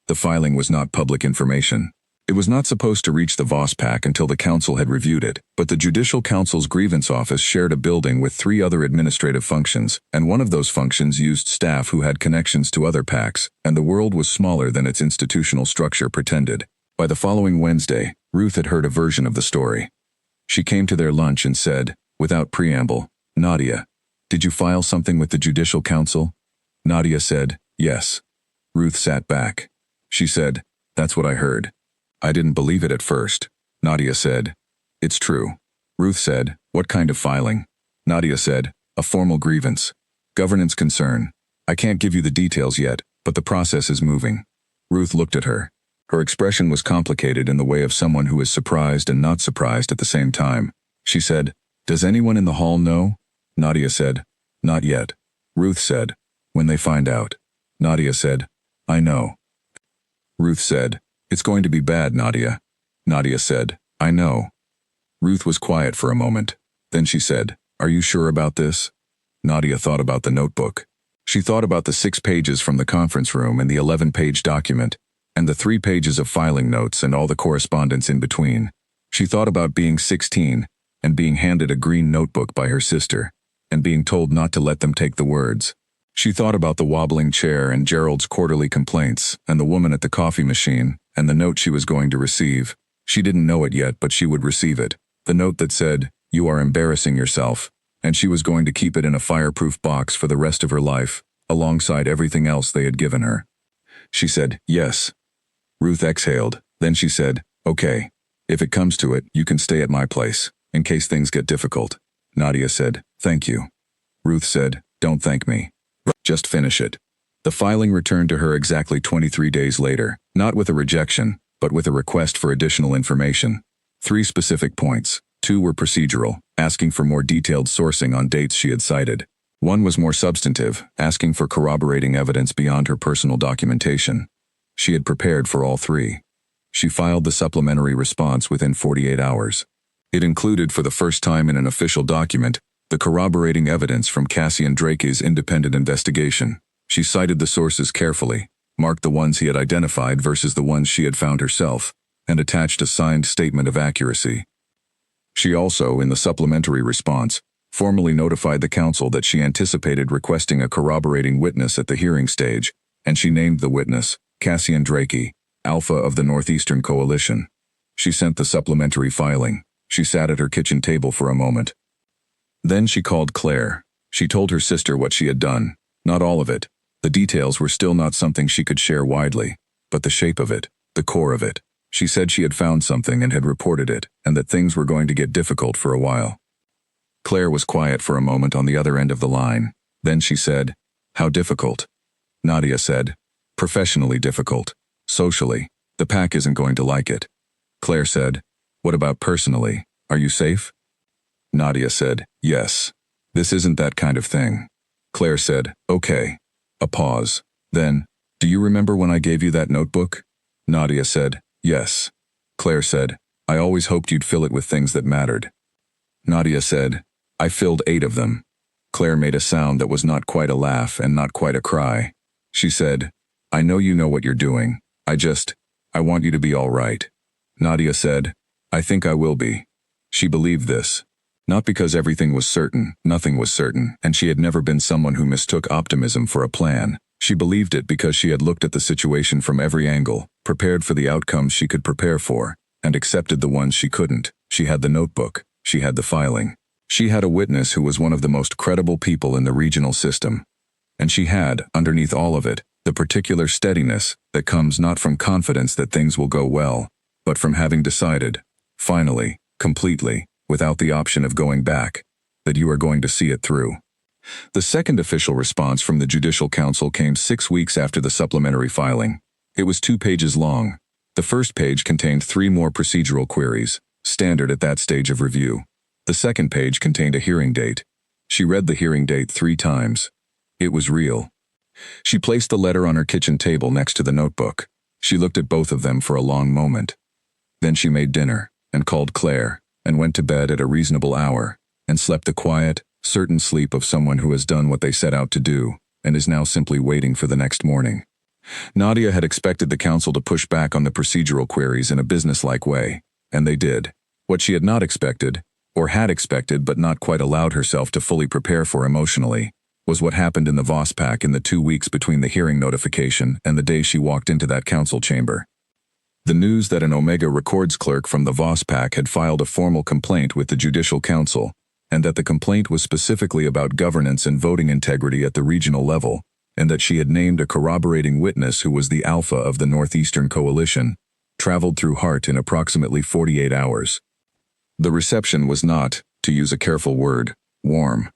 The filing was not public information. It was not supposed to reach the Voss PAC until the council had reviewed it, but the Judicial Council's grievance office shared a building with 3 other administrative functions, and one of those functions used staff who had connections to other PACs, and the world was smaller than its institutional structure pretended. By the following Wednesday, Ruth had heard a version of the story. She came to their lunch and said, without preamble, "Nadia, did you file something with the Judicial Council?" Nadia said, "Yes." Ruth sat back. She said, "That's what I heard. I didn't believe it at first." Nadia said, "It's true." Ruth said, "What kind of filing?" Nadia said, "A formal grievance. Governance concern. I can't give you the details yet, but the process is moving." Ruth looked at her. Her expression was complicated in the way of someone who is surprised and not surprised at the same time. She said, "Does anyone in the hall know?" Nadia said, "Not yet." Ruth said, "When they find out." Nadia said, "I know." Ruth said, "It's going to be bad, Nadia." Nadia said, "I know." Ruth was quiet for a moment. Then she said, "Are you sure about this?" Nadia thought about the notebook. She thought about the 6 pages from the conference room and the 11-page document, and the 3 pages of filing notes and all the correspondence in between. She thought about being 16 and being handed a green notebook by her sister, and being told not to let them take the words. She thought about the wobbling chair and Gerald's quarterly complaints, and the woman at the coffee machine, and the note she was going to receive. She didn't know it yet, but she would receive it. The note that said, "You are embarrassing yourself," and she was going to keep it in a fireproof box for the rest of her life, alongside everything else they had given her. She said, "Yes." Ruth exhaled. Then she said, "Okay. If it comes to it, you can stay at my place, in case things get difficult." Nadia said, "Thank you." Ruth said, "Don't thank me. Just finish it." The filing returned to her exactly 23 days later, not with a rejection, but with a request for additional information. 3 specific points. 2 were procedural, asking for more detailed sourcing on dates she had cited. 1 was more substantive, asking for corroborating evidence beyond her personal documentation. She had prepared for all 3. She filed the supplementary response within 48 hours. It included, for the first time in an official document, the corroborating evidence from Cassian Drake's independent investigation. She cited the sources carefully, marked the ones he had identified versus the ones she had found herself, and attached a signed statement of accuracy. She also, in the supplementary response, formally notified the council that she anticipated requesting a corroborating witness at the hearing stage, and she named the witness, Cassian Drake, Alpha of the Northeastern Coalition. She sent the supplementary filing. She sat at her kitchen table for a moment. Then she called Claire. She told her sister what she had done. Not all of it. The details were still not something she could share widely, but the shape of it, the core of it. She said she had found something and had reported it, and that things were going to get difficult for a while. Claire was quiet for a moment on the other end of the line. Then she said, "How difficult?" Nadia said, "Professionally difficult. Socially, the pack isn't going to like it." Claire said, "What about personally? Are you safe?" Nadia said, "Yes. This isn't that kind of thing." Claire said, "Okay." A pause. Then, "Do you remember when I gave you that notebook?" Nadia said, "Yes." Claire said, "I always hoped you'd fill it with things that mattered." Nadia said, "I filled 8 of them." Claire made a sound that was not quite a laugh and not quite a cry. She said, "I know you know what you're doing. I want you to be all right." Nadia said, "I think I will be." She believed this. Not because everything was certain, nothing was certain, and she had never been someone who mistook optimism for a plan. She believed it because she had looked at the situation from every angle, prepared for the outcomes she could prepare for, and accepted the ones she couldn't. She had the notebook. She had the filing. She had a witness who was one of the most credible people in the regional system. And she had, underneath all of it, the particular steadiness that comes not from confidence that things will go well, but from having decided, finally, completely, without the option of going back, that you are going to see it through. The second official response from the Judicial Council came 6 weeks after the supplementary filing. It was 2 pages long. The first page contained 3 more procedural queries, standard at that stage of review. The second page contained a hearing date. She read the hearing date 3 times. It was real. She placed the letter on her kitchen table next to the notebook. She looked at both of them for a long moment. Then she made dinner, and called Claire, and went to bed at a reasonable hour, and slept the quiet, certain sleep of someone who has done what they set out to do, and is now simply waiting for the next morning. Nadia had expected the council to push back on the procedural queries in a businesslike way, and they did. What she had not expected, or had expected but not quite allowed herself to fully prepare for emotionally, was what happened in the Vospack in the 2 weeks between the hearing notification and the day she walked into that council chamber. The news that an Omega Records clerk from the Vospack had filed a formal complaint with the Judicial Council, and that the complaint was specifically about governance and voting integrity at the regional level, and that she had named a corroborating witness who was the Alpha of the Northeastern Coalition, traveled through Hart in approximately 48 hours. The reception was not, to use a careful word, warm.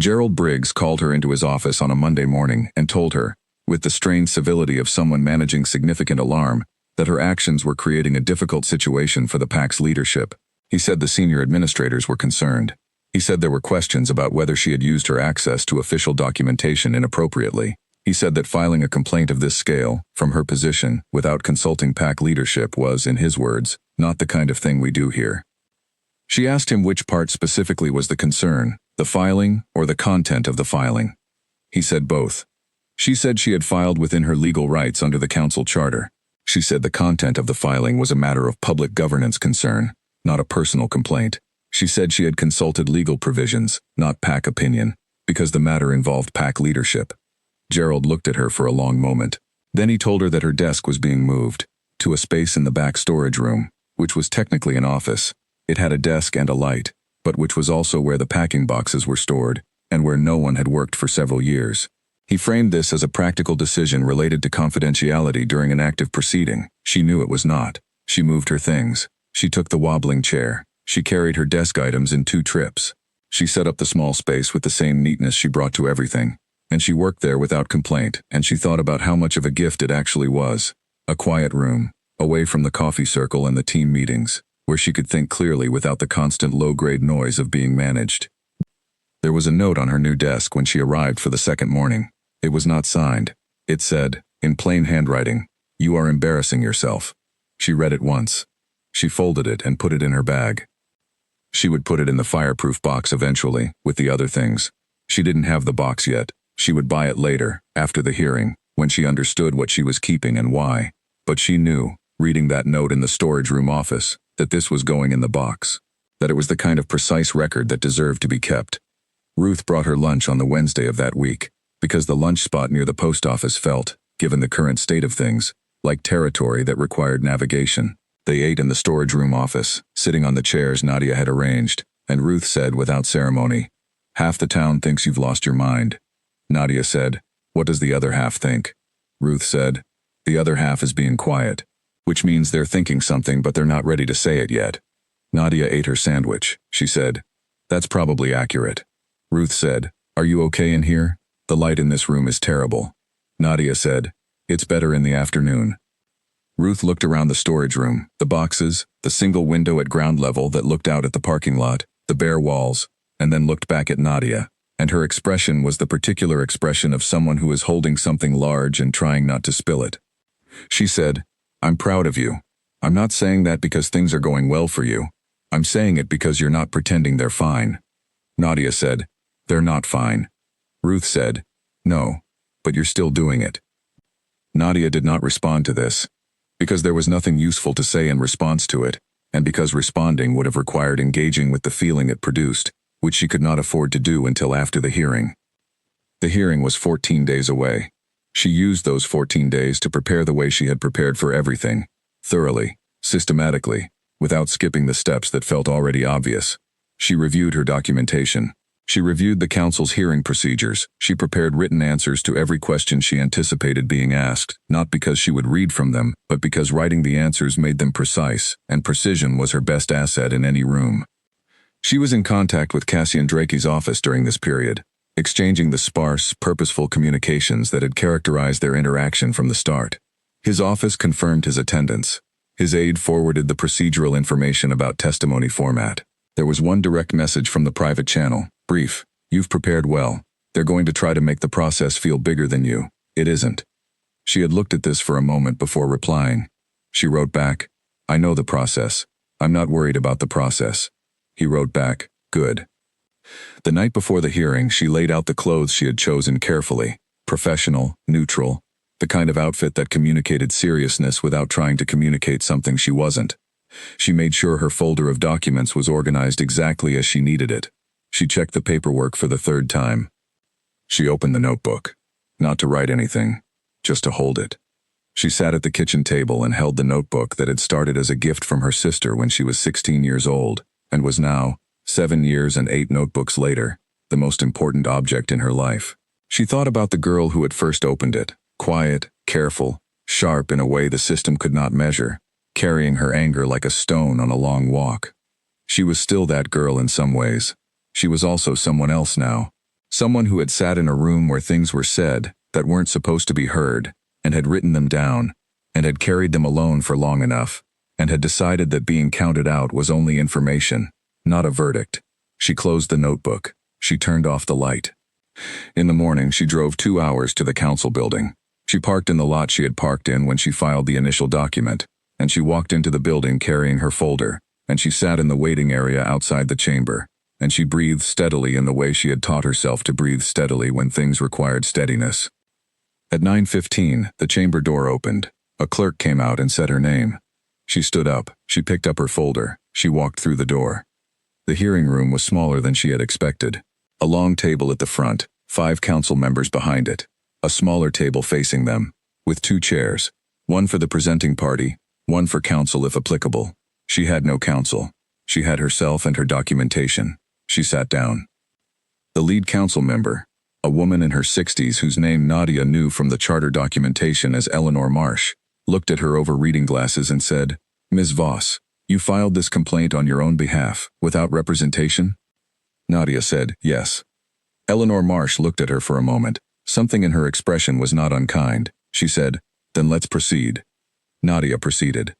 Gerald Briggs called her into his office on a Monday morning and told her, with the strained civility of someone managing significant alarm, that her actions were creating a difficult situation for the PAC's leadership. He said the senior administrators were concerned. He said there were questions about whether she had used her access to official documentation inappropriately. He said that filing a complaint of this scale, from her position, without consulting PAC leadership was, in his words, not the kind of thing we do here. She asked him which part specifically was the concern, the filing or the content of the filing. He said both. She said she had filed within her legal rights under the council charter. She said the content of the filing was a matter of public governance concern, not a personal complaint. She said she had consulted legal provisions, not PAC opinion, because the matter involved PAC leadership. Gerald looked at her for a long moment. Then he told her that her desk was being moved to a space in the back storage room, which was technically an office. It had a desk and a light, but which was also where the packing boxes were stored, and where no one had worked for several years. He framed this as a practical decision related to confidentiality during an active proceeding. She knew it was not. She moved her things. She took the wobbling chair. She carried her desk items in 2 trips. She set up the small space with the same neatness she brought to everything, and she worked there without complaint, and she thought about how much of a gift it actually was. A quiet room, away from the coffee circle and the team meetings, where she could think clearly without the constant low-grade noise of being managed. There was a note on her new desk when she arrived for the second morning. It was not signed. It said, in plain handwriting, "You are embarrassing yourself." She read it once. She folded it and put it in her bag. She would put it in the fireproof box eventually, with the other things. She didn't have the box yet. She would buy it later, after the hearing, when she understood what she was keeping and why. But she knew, reading that note in the storage room office, that this was going in the box. That it was the kind of precise record that deserved to be kept. Ruth brought her lunch on the Wednesday of that week, because the lunch spot near the post office felt, given the current state of things, like territory that required navigation. They ate in the storage room office, sitting on the chairs Nadia had arranged, and Ruth said without ceremony, "Half the town thinks you've lost your mind." Nadia said, "What does the other half think?" Ruth said, "The other half is being quiet, which means they're thinking something but they're not ready to say it yet." Nadia ate her sandwich. She said, "That's probably accurate." Ruth said, "Are you okay in here? The light in this room is terrible." Nadia said, "It's better in the afternoon." Ruth looked around the storage room, the boxes, the single window at ground level that looked out at the parking lot, the bare walls, and then looked back at Nadia, and her expression was the particular expression of someone who is holding something large and trying not to spill it. She said, "I'm proud of you. I'm not saying that because things are going well for you. I'm saying it because you're not pretending they're fine." Nadia said, "They're not fine." Ruth said, "No, but you're still doing it." Nadia did not respond to this, because there was nothing useful to say in response to it, and because responding would have required engaging with the feeling it produced, which she could not afford to do until after the hearing. The hearing was 14 days away. She used those 14 days to prepare the way she had prepared for everything, thoroughly, systematically, without skipping the steps that felt already obvious. She reviewed her documentation. She reviewed the council's hearing procedures. She prepared written answers to every question she anticipated being asked, not because she would read from them, but because writing the answers made them precise, and precision was her best asset in any room. She was in contact with Cassian Drake's office during this period, exchanging the sparse, purposeful communications that had characterized their interaction from the start. His office confirmed his attendance. His aide forwarded the procedural information about testimony format. There was one direct message from the private channel. Brief. "You've prepared well. They're going to try to make the process feel bigger than you. It isn't." She had looked at this for a moment before replying. She wrote back, "I know the process. I'm not worried about the process." He wrote back, "Good." The night before the hearing, she laid out the clothes she had chosen carefully. Professional, neutral, the kind of outfit that communicated seriousness without trying to communicate something she wasn't. She made sure her folder of documents was organized exactly as she needed it. She checked the paperwork for the 3rd time. She opened the notebook, not to write anything, just to hold it. She sat at the kitchen table and held the notebook that had started as a gift from her sister when she was 16 years old, and was now, 7 years and 8 notebooks later, the most important object in her life. She thought about the girl who had first opened it, quiet, careful, sharp in a way the system could not measure, carrying her anger like a stone on a long walk. She was still that girl in some ways. She was also someone else now. Someone who had sat in a room where things were said that weren't supposed to be heard, and had written them down, and had carried them alone for long enough, and had decided that being counted out was only information, not a verdict. She closed the notebook. She turned off the light. In the morning, she drove 2 hours to the council building. She parked in the lot she had parked in when she filed the initial document, and she walked into the building carrying her folder, and she sat in the waiting area outside the chamber, and she breathed steadily in the way she had taught herself to breathe steadily when things required steadiness. At 9:15, the chamber door opened. A clerk came out and said her name. She stood up. She picked up her folder. She walked through the door. The hearing room was smaller than she had expected. A long table at the front, 5 council members behind it. A smaller table facing them, with 2 chairs, one for the presenting party, one for counsel if applicable. She had no counsel. She had herself and her documentation. She sat down. The lead council member, a woman in her 60s whose name Nadia knew from the charter documentation as Eleanor Marsh, looked at her over reading glasses and said, "Ms. Voss, you filed this complaint on your own behalf, without representation?" Nadia said, "Yes." Eleanor Marsh looked at her for a moment. Something in her expression was not unkind. She said, "Then let's proceed." Nadia proceeded.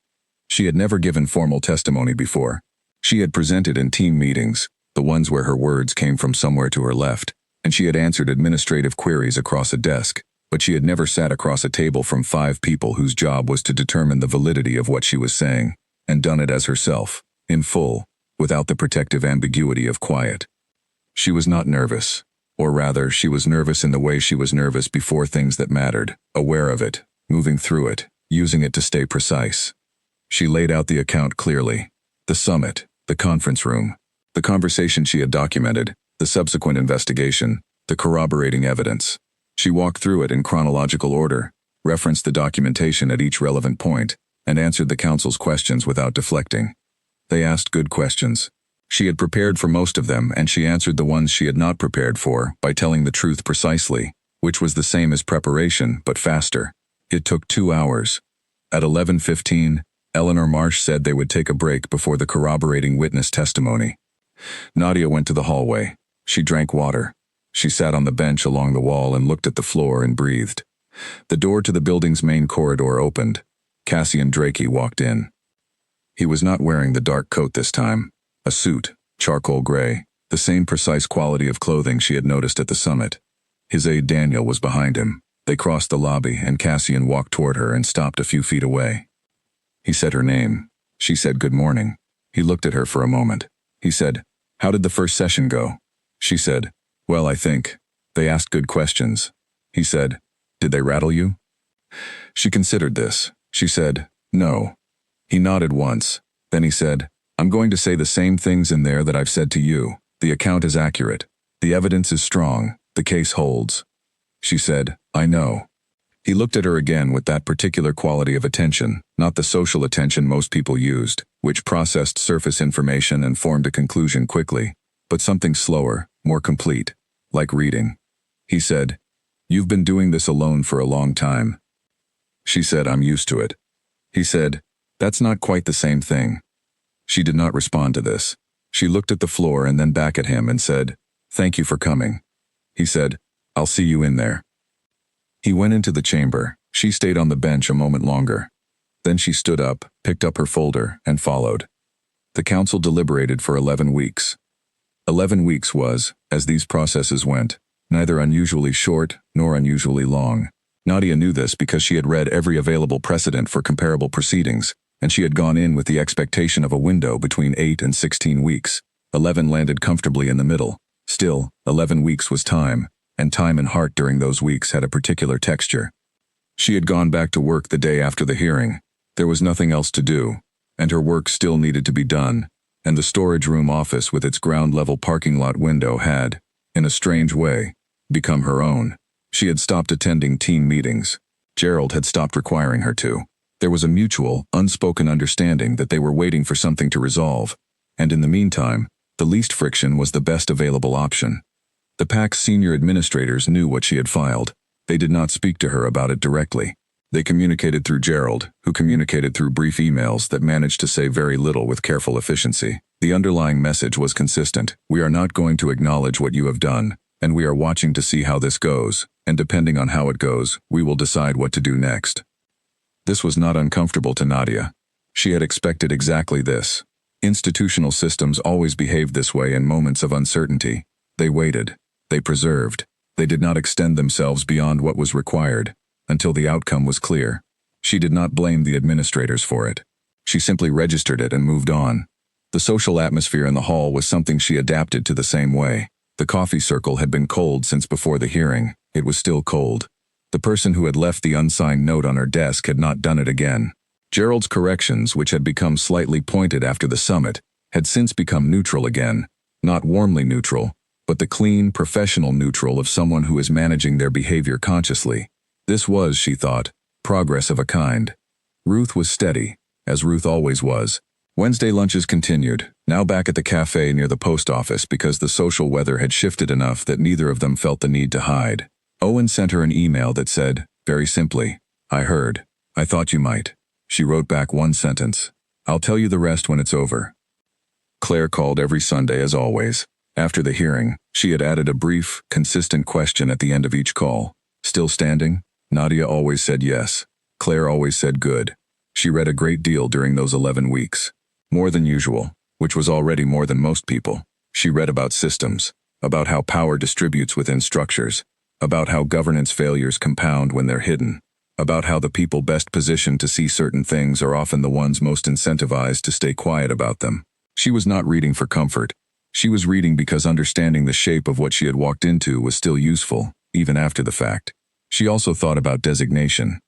She had never given formal testimony before. She had presented in team meetings, the ones where her words came from somewhere to her left, and she had answered administrative queries across a desk, but she had never sat across a table from 5 people whose job was to determine the validity of what she was saying, and done it as herself, in full, without the protective ambiguity of quiet. She was not nervous, or rather, she was nervous in the way she was nervous before things that mattered, aware of it, moving through it, using it to stay precise. She laid out the account clearly. The summit, the conference room, the conversation she had documented, the subsequent investigation, the corroborating evidence. She walked through it in chronological order, referenced the documentation at each relevant point, and answered the council's questions without deflecting. They asked good questions. She had prepared for most of them, and she answered the ones she had not prepared for by telling the truth precisely, which was the same as preparation, but faster. It took 2 hours. At 11:15, Eleanor Marsh said they would take a break before the corroborating witness testimony. Nadia went to the hallway. She drank water. She sat on the bench along the wall and looked at the floor and breathed. The door to the building's main corridor opened. Cassian Drakey walked in. He was not wearing the dark coat this time. A suit, charcoal gray, the same precise quality of clothing she had noticed at the summit. His aide Daniel was behind him. They crossed the lobby, and Cassian walked toward her and stopped a few feet away. He said her name. She said good morning. He looked at her for a moment. He said, "How did the first session go?" She said, "Well, I think. They asked good questions." He said, "Did they rattle you?" She considered this. She said, "No." He nodded once. Then he said, "I'm going to say the same things in there that I've said to you. The account is accurate. The evidence is strong. The case holds." She said, "I know." He looked at her again with that particular quality of attention, not the social attention most people used, which processed surface information and formed a conclusion quickly, but something slower, more complete, like reading. He said, "You've been doing this alone for a long time." She said, "I'm used to it." He said, "That's not quite the same thing." She did not respond to this. She looked at the floor and then back at him and said, "Thank you for coming." He said, "I'll see you in there." He went into the chamber. She stayed on the bench a moment longer. Then she stood up, picked up her folder, and followed. The council deliberated for 11 weeks. 11 weeks was, as these processes went, neither unusually short nor unusually long. Nadia knew this because she had read every available precedent for comparable proceedings, and she had gone in with the expectation of a window between 8 and 16 weeks. 11 landed comfortably in the middle. Still, 11 weeks was time, and time and heart during those weeks had a particular texture. She had gone back to work the day after the hearing. There was nothing else to do, and her work still needed to be done, and the storage room office with its ground-level parking lot window had, in a strange way, become her own. She had stopped attending team meetings. Gerald had stopped requiring her to. There was a mutual, unspoken understanding that they were waiting for something to resolve, and in the meantime, the least friction was the best available option. The PAC's senior administrators knew what she had filed. They did not speak to her about it directly. They communicated through Gerald, who communicated through brief emails that managed to say very little with careful efficiency. The underlying message was consistent. "We are not going to acknowledge what you have done, and we are watching to see how this goes, and depending on how it goes, we will decide what to do next." This was not uncomfortable to Nadia. She had expected exactly this. Institutional systems always behaved this way in moments of uncertainty. They waited. They preserved. They did not extend themselves beyond what was required, until the outcome was clear. She did not blame the administrators for it. She simply registered it and moved on. The social atmosphere in the hall was something she adapted to the same way. The coffee circle had been cold since before the hearing. It was still cold. The person who had left the unsigned note on her desk had not done it again. Gerald's corrections, which had become slightly pointed after the summit, had since become neutral again, not warmly neutral, but the clean, professional neutral of someone who is managing their behavior consciously. This was, she thought, progress of a kind. Ruth was steady, as Ruth always was. Wednesday lunches continued, now back at the cafe near the post office because the social weather had shifted enough that neither of them felt the need to hide. Owen sent her an email that said, very simply, "I heard. I thought you might." She wrote back one sentence. "I'll tell you the rest when it's over." Claire called every Sunday as always. After the hearing, she had added a brief, consistent question at the end of each call. Still standing? Nadia always said yes. Claire always said good. She read a great deal during those 11 weeks. More than usual, which was already more than most people. She read about systems, about how power distributes within structures, about how governance failures compound when they're hidden, about how the people best positioned to see certain things are often the ones most incentivized to stay quiet about them. She was not reading for comfort. She was reading because understanding the shape of what she had walked into was still useful, even after the fact. She also thought about designation.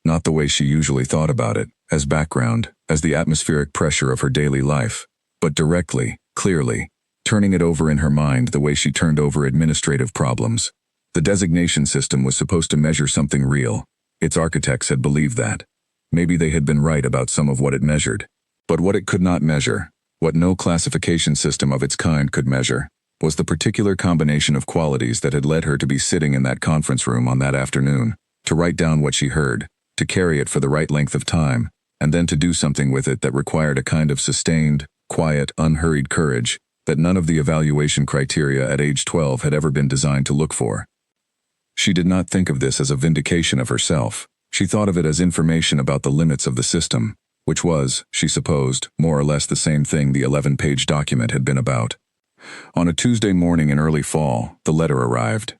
Not the way she usually thought about it, as background, as the atmospheric pressure of her daily life, but directly, clearly, turning it over in her mind the way she turned over administrative problems. The designation system was supposed to measure something real. Its architects had believed that. Maybe they had been right about some of what it measured. But what it could not measure, what no classification system of its kind could measure, was the particular combination of qualities that had led her to be sitting in that conference room on that afternoon, to write down what she heard, to carry it for the right length of time, and then to do something with it that required a kind of sustained, quiet, unhurried courage that none of the evaluation criteria at age 12 had ever been designed to look for. She did not think of this as a vindication of herself. She thought of it as information about the limits of the system, which was, she supposed, more or less the same thing the 11-page document had been about. On a Tuesday morning in early fall, the letter arrived.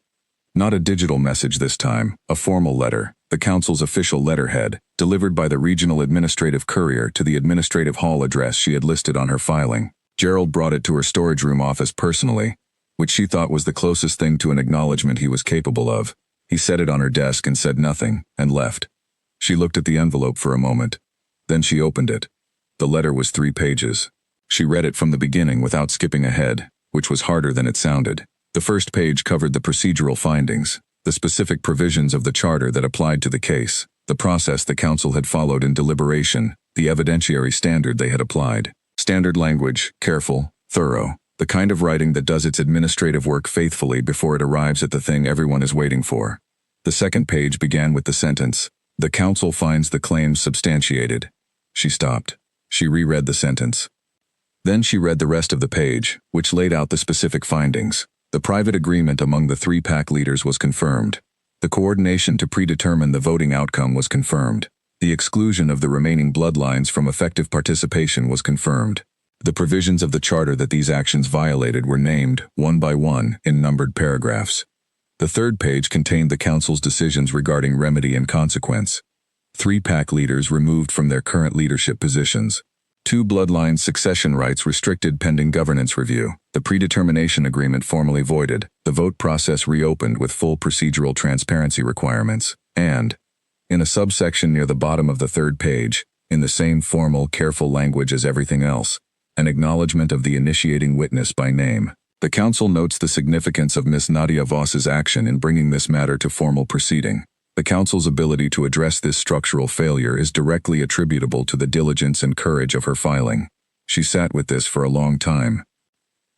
Not a digital message this time, a formal letter, the council's official letterhead, delivered by the regional administrative courier to the administrative hall address she had listed on her filing. Gerald brought it to her storage room office personally, which she thought was the closest thing to an acknowledgement he was capable of. He set it on her desk and said nothing, and left. She looked at the envelope for a moment. Then she opened it. The letter was 3 pages. She read it from the beginning without skipping ahead, which was harder than it sounded. The first page covered the procedural findings, the specific provisions of the charter that applied to the case, the process the council had followed in deliberation, the evidentiary standard they had applied. Standard language, careful, thorough, the kind of writing that does its administrative work faithfully before it arrives at the thing everyone is waiting for. The second page began with the sentence, "The council finds the claims substantiated." She stopped. She reread the sentence. Then she read the rest of the page, which laid out the specific findings. The private agreement among the 3 PAC leaders was confirmed. The coordination to predetermine the voting outcome was confirmed. The exclusion of the remaining bloodlines from effective participation was confirmed. The provisions of the charter that these actions violated were named, one by one, in numbered paragraphs. The third page contained the council's decisions regarding remedy and consequence. 3 PAC leaders removed from their current leadership positions. 2 bloodline succession rights restricted pending governance review. The predetermination agreement formally voided. The vote process reopened with full procedural transparency requirements. And, in a subsection near the bottom of the third page, in the same formal, careful language as everything else, an acknowledgement of the initiating witness by name. The council notes the significance of Miss Nadia Voss's action in bringing this matter to formal proceeding. The council's ability to address this structural failure is directly attributable to the diligence and courage of her filing. She sat with this for a long time.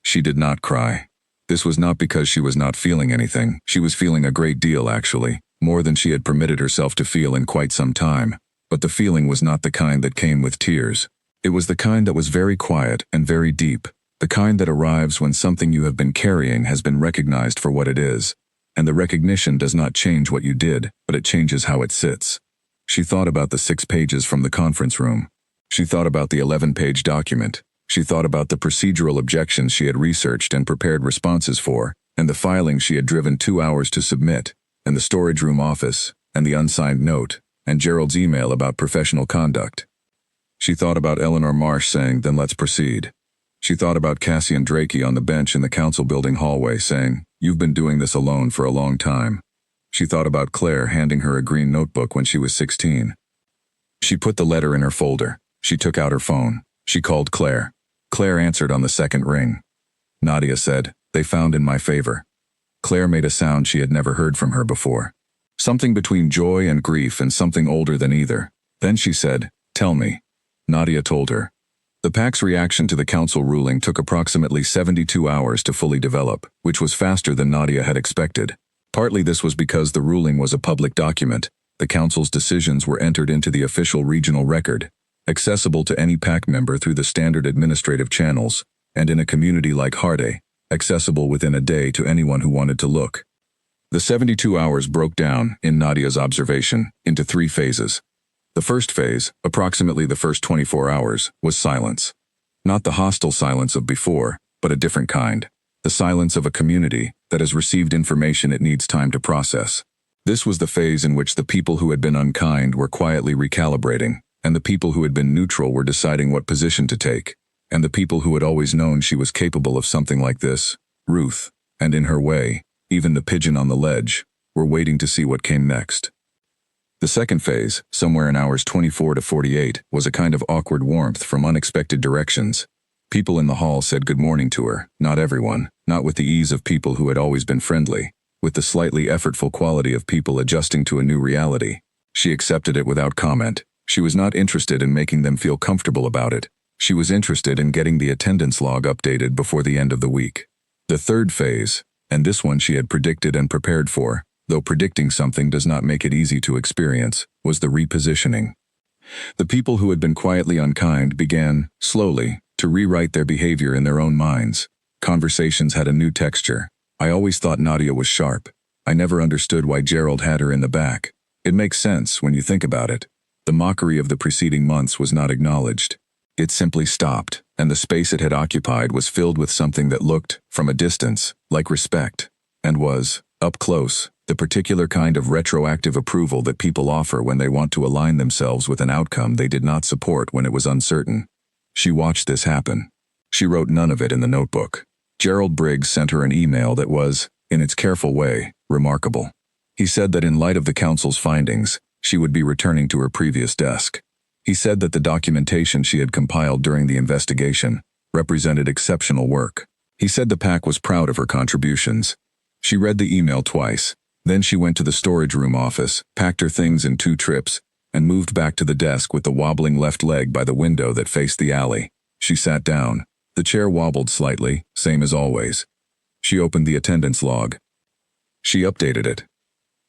She did not cry. This was not because she was not feeling anything. She was feeling a great deal, actually, more than she had permitted herself to feel in quite some time. But the feeling was not the kind that came with tears. It was the kind that was very quiet and very deep, the kind that arrives when something you have been carrying has been recognized for what it is. And the recognition does not change what you did, but it changes how it sits. She thought about the 6 pages from the conference room. She thought about the 11-page document. She thought about the procedural objections she had researched and prepared responses for, and the filing she had driven 2 hours to submit, and the storage room office, and the unsigned note, and Gerald's email about professional conduct. She thought about Eleanor Marsh saying, "Then let's proceed." She thought about Cassian Drakey on the bench in the council building hallway saying, "You've been doing this alone for a long time." She thought about Claire handing her a green notebook when she was 16. She put the letter in her folder. She took out her phone. She called Claire. Claire answered on the second ring. Nadia said, "They found in my favor." Claire made a sound she had never heard from her before. Something between joy and grief and something older than either. Then she said, "Tell me." Nadia told her. The PAC's reaction to the council ruling took approximately 72 hours to fully develop, which was faster than Nadia had expected. Partly this was because the ruling was a public document. The council's decisions were entered into the official regional record, accessible to any PAC member through the standard administrative channels, and in a community like Harde, accessible within a day to anyone who wanted to look. The 72 hours broke down, in Nadia's observation, into 3 phases. The first phase, approximately the first 24 hours, was silence. Not the hostile silence of before, but a different kind. The silence of a community that has received information it needs time to process. This was the phase in which the people who had been unkind were quietly recalibrating, and the people who had been neutral were deciding what position to take, and the people who had always known she was capable of something like this, Ruth, and in her way, even the pigeon on the ledge, were waiting to see what came next. The second phase, somewhere in hours 24 to 48, was a kind of awkward warmth from unexpected directions. People in the hall said good morning to her, not everyone, not with the ease of people who had always been friendly, with the slightly effortful quality of people adjusting to a new reality. She accepted it without comment. She was not interested in making them feel comfortable about it. She was interested in getting the attendance log updated before the end of the week. The third phase, and this one she had predicted and prepared for, though predicting something does not make it easy to experience, was the repositioning. The people who had been quietly unkind began, slowly, to rewrite their behavior in their own minds. Conversations had a new texture. "I always thought Nadia was sharp. I never understood why Gerald had her in the back. It makes sense when you think about it." The mockery of the preceding months was not acknowledged. It simply stopped, and the space it had occupied was filled with something that looked, from a distance, like respect, and was, up close, the particular kind of retroactive approval that people offer when they want to align themselves with an outcome they did not support when it was uncertain. She watched this happen. She wrote none of it in the notebook. Gerald Briggs sent her an email that was, in its careful way, remarkable. He said that in light of the council's findings, she would be returning to her previous desk. He said that the documentation she had compiled during the investigation represented exceptional work. He said the PAC was proud of her contributions. She read the email twice. Then she went to the storage room office, packed her things in 2 trips, and moved back to the desk with the wobbling left leg by the window that faced the alley. She sat down. The chair wobbled slightly, same as always. She opened the attendance log. She updated it.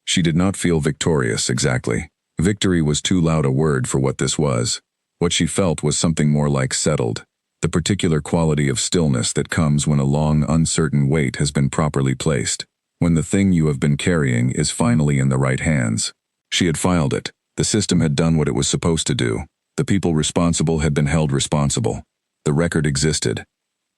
She did not feel victorious, exactly. Victory was too loud a word for what this was. What she felt was something more like settled, the particular quality of stillness that comes when a long, uncertain weight has been properly placed, when the thing you have been carrying is finally in the right hands. She had filed it. The system had done what it was supposed to do. The people responsible had been held responsible. The record existed.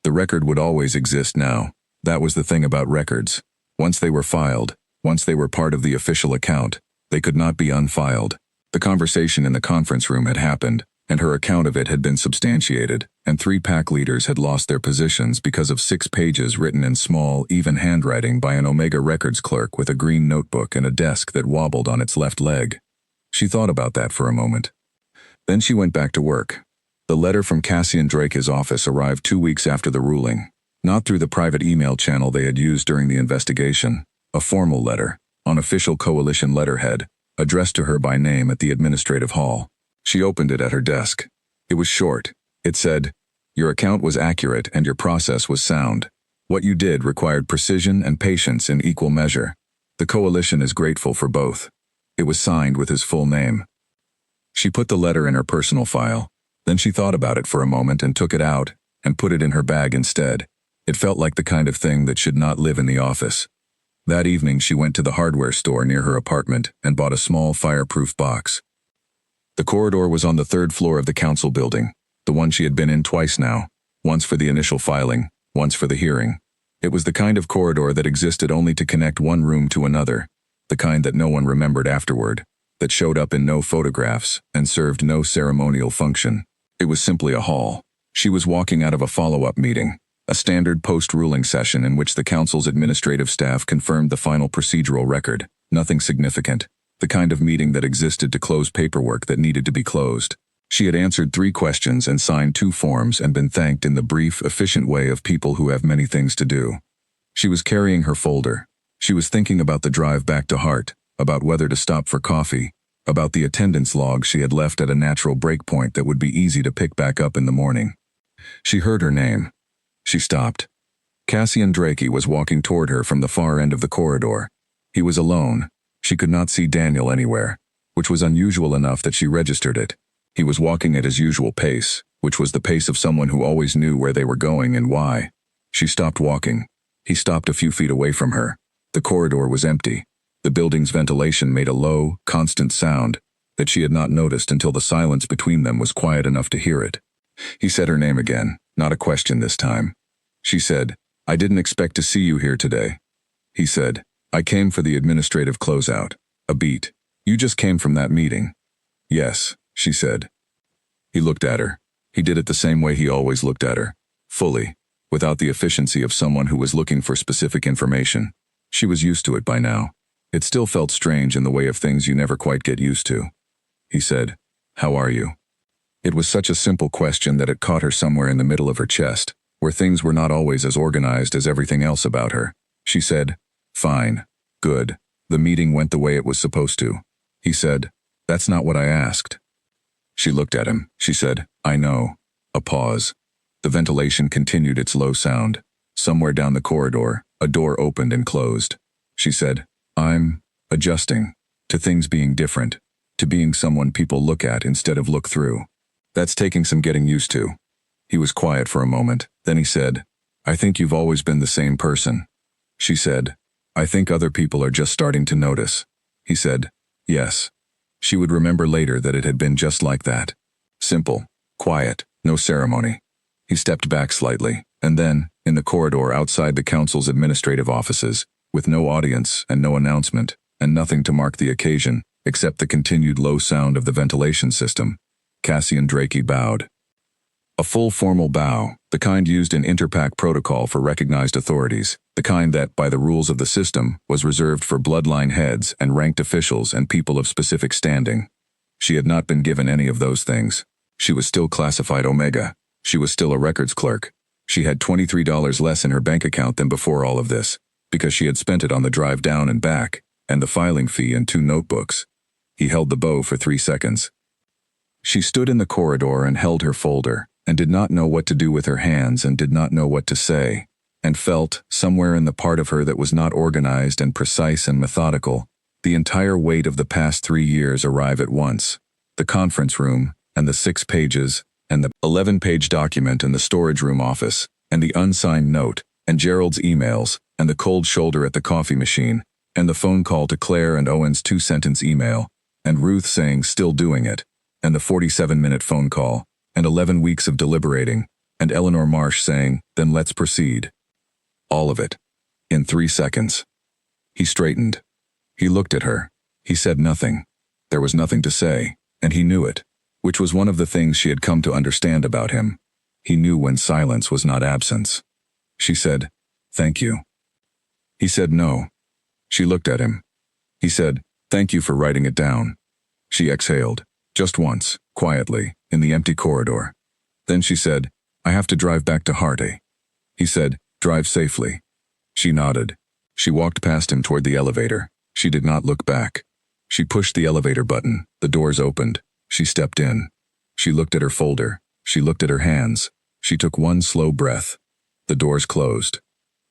The record would always exist now. That was the thing about records. Once they were filed, once they were part of the official account, they could not be unfiled. The conversation in the conference room had happened, and her account of it had been substantiated, and 3 PAC leaders had lost their positions because of 6 pages written in small, even handwriting by an Omega Records clerk with a green notebook and a desk that wobbled on its left leg. She thought about that for a moment. Then she went back to work. The letter from Cassian Drake's office arrived 2 weeks after the ruling, not through the private email channel they had used during the investigation. A formal letter, on official coalition letterhead, addressed to her by name at the administrative hall. She opened it at her desk. It was short. It said, "Your account was accurate and your process was sound. What you did required precision and patience in equal measure. The coalition is grateful for both." It was signed with his full name. She put the letter in her personal file. Then she thought about it for a moment and took it out and put it in her bag instead. It felt like the kind of thing that should not live in the office. That evening she went to the hardware store near her apartment and bought a small fireproof box. The corridor was on the 3rd floor of the council building, the one she had been in twice now, once for the initial filing, once for the hearing. It was the kind of corridor that existed only to connect one room to another, the kind that no one remembered afterward, that showed up in no photographs and served no ceremonial function. It was simply a hall. She was walking out of a follow-up meeting, a standard post-ruling session in which the council's administrative staff confirmed the final procedural record, nothing significant, the kind of meeting that existed to close paperwork that needed to be closed. She had answered 3 questions and signed 2 forms and been thanked in the brief, efficient way of people who have many things to do. She was carrying her folder. She was thinking about the drive back to Hart, about whether to stop for coffee, about the attendance log she had left at a natural break point that would be easy to pick back up in the morning. She heard her name. She stopped. Cassian Drakey was walking toward her from the far end of the corridor. He was alone. She could not see Daniel anywhere, which was unusual enough that she registered it. He was walking at his usual pace, which was the pace of someone who always knew where they were going and why. She stopped walking. He stopped a few feet away from her. The corridor was empty. The building's ventilation made a low, constant sound that she had not noticed until the silence between them was quiet enough to hear it. He said her name again, not a question this time. She said, "I didn't expect to see you here today." He said, "I came for the administrative closeout." A beat. "You just came from that meeting." "Yes," she said. He looked at her. He did it the same way he always looked at her. Fully, without the efficiency of someone who was looking for specific information. She was used to it by now. It still felt strange in the way of things you never quite get used to. He said, "How are you?" It was such a simple question that it caught her somewhere in the middle of her chest, where things were not always as organized as everything else about her. She said, "Fine. Good. The meeting went the way it was supposed to." He said, "That's not what I asked." She looked at him. She said, "I know." A pause. The ventilation continued its low sound. Somewhere down the corridor, a door opened and closed. She said, "I'm adjusting to things being different, to being someone people look at instead of look through. That's taking some getting used to." He was quiet for a moment. Then he said, "I think you've always been the same person." She said, "I think other people are just starting to notice." He said, "Yes." She would remember later that it had been just like that. Simple, quiet, no ceremony. He stepped back slightly, and then, in the corridor outside the council's administrative offices, with no audience and no announcement, and nothing to mark the occasion, except the continued low sound of the ventilation system, Cassian Drakey bowed. A full formal bow, the kind used in Interpack protocol for recognized authorities, the kind that, by the rules of the system, was reserved for bloodline heads and ranked officials and people of specific standing. She had not been given any of those things. She was still classified Omega. She was still a records clerk. She had $23 less in her bank account than before all of this, because she had spent it on the drive down and back, and the filing fee and 2 notebooks. He held the bow for 3 seconds. She stood in the corridor and held her folder, and did not know what to do with her hands and did not know what to say, and felt, somewhere in the part of her that was not organized and precise and methodical, the entire weight of the past 3 years arrive at once. The conference room, and the 6 pages, and the 11-page document in the storage room office, and the unsigned note, and Gerald's emails, and the cold shoulder at the coffee machine, and the phone call to Claire and Owen's 2-sentence email, and Ruth saying still doing it, and the 47-minute phone call, and 11 weeks of deliberating, and Eleanor Marsh saying, "Then let's proceed." All of it. In 3 seconds. He straightened. He looked at her. He said nothing. There was nothing to say, and he knew it, which was one of the things she had come to understand about him. He knew when silence was not absence. She said, "Thank you." He said no. She looked at him. He said, "Thank you for writing it down." She exhaled, just once, quietly, in the empty corridor. Then she said, "I have to drive back to Harte." He said, "Drive safely." She nodded. She walked past him toward the elevator. She did not look back. She pushed the elevator button. The doors opened. She stepped in. She looked at her folder. She looked at her hands. She took one slow breath. The doors closed.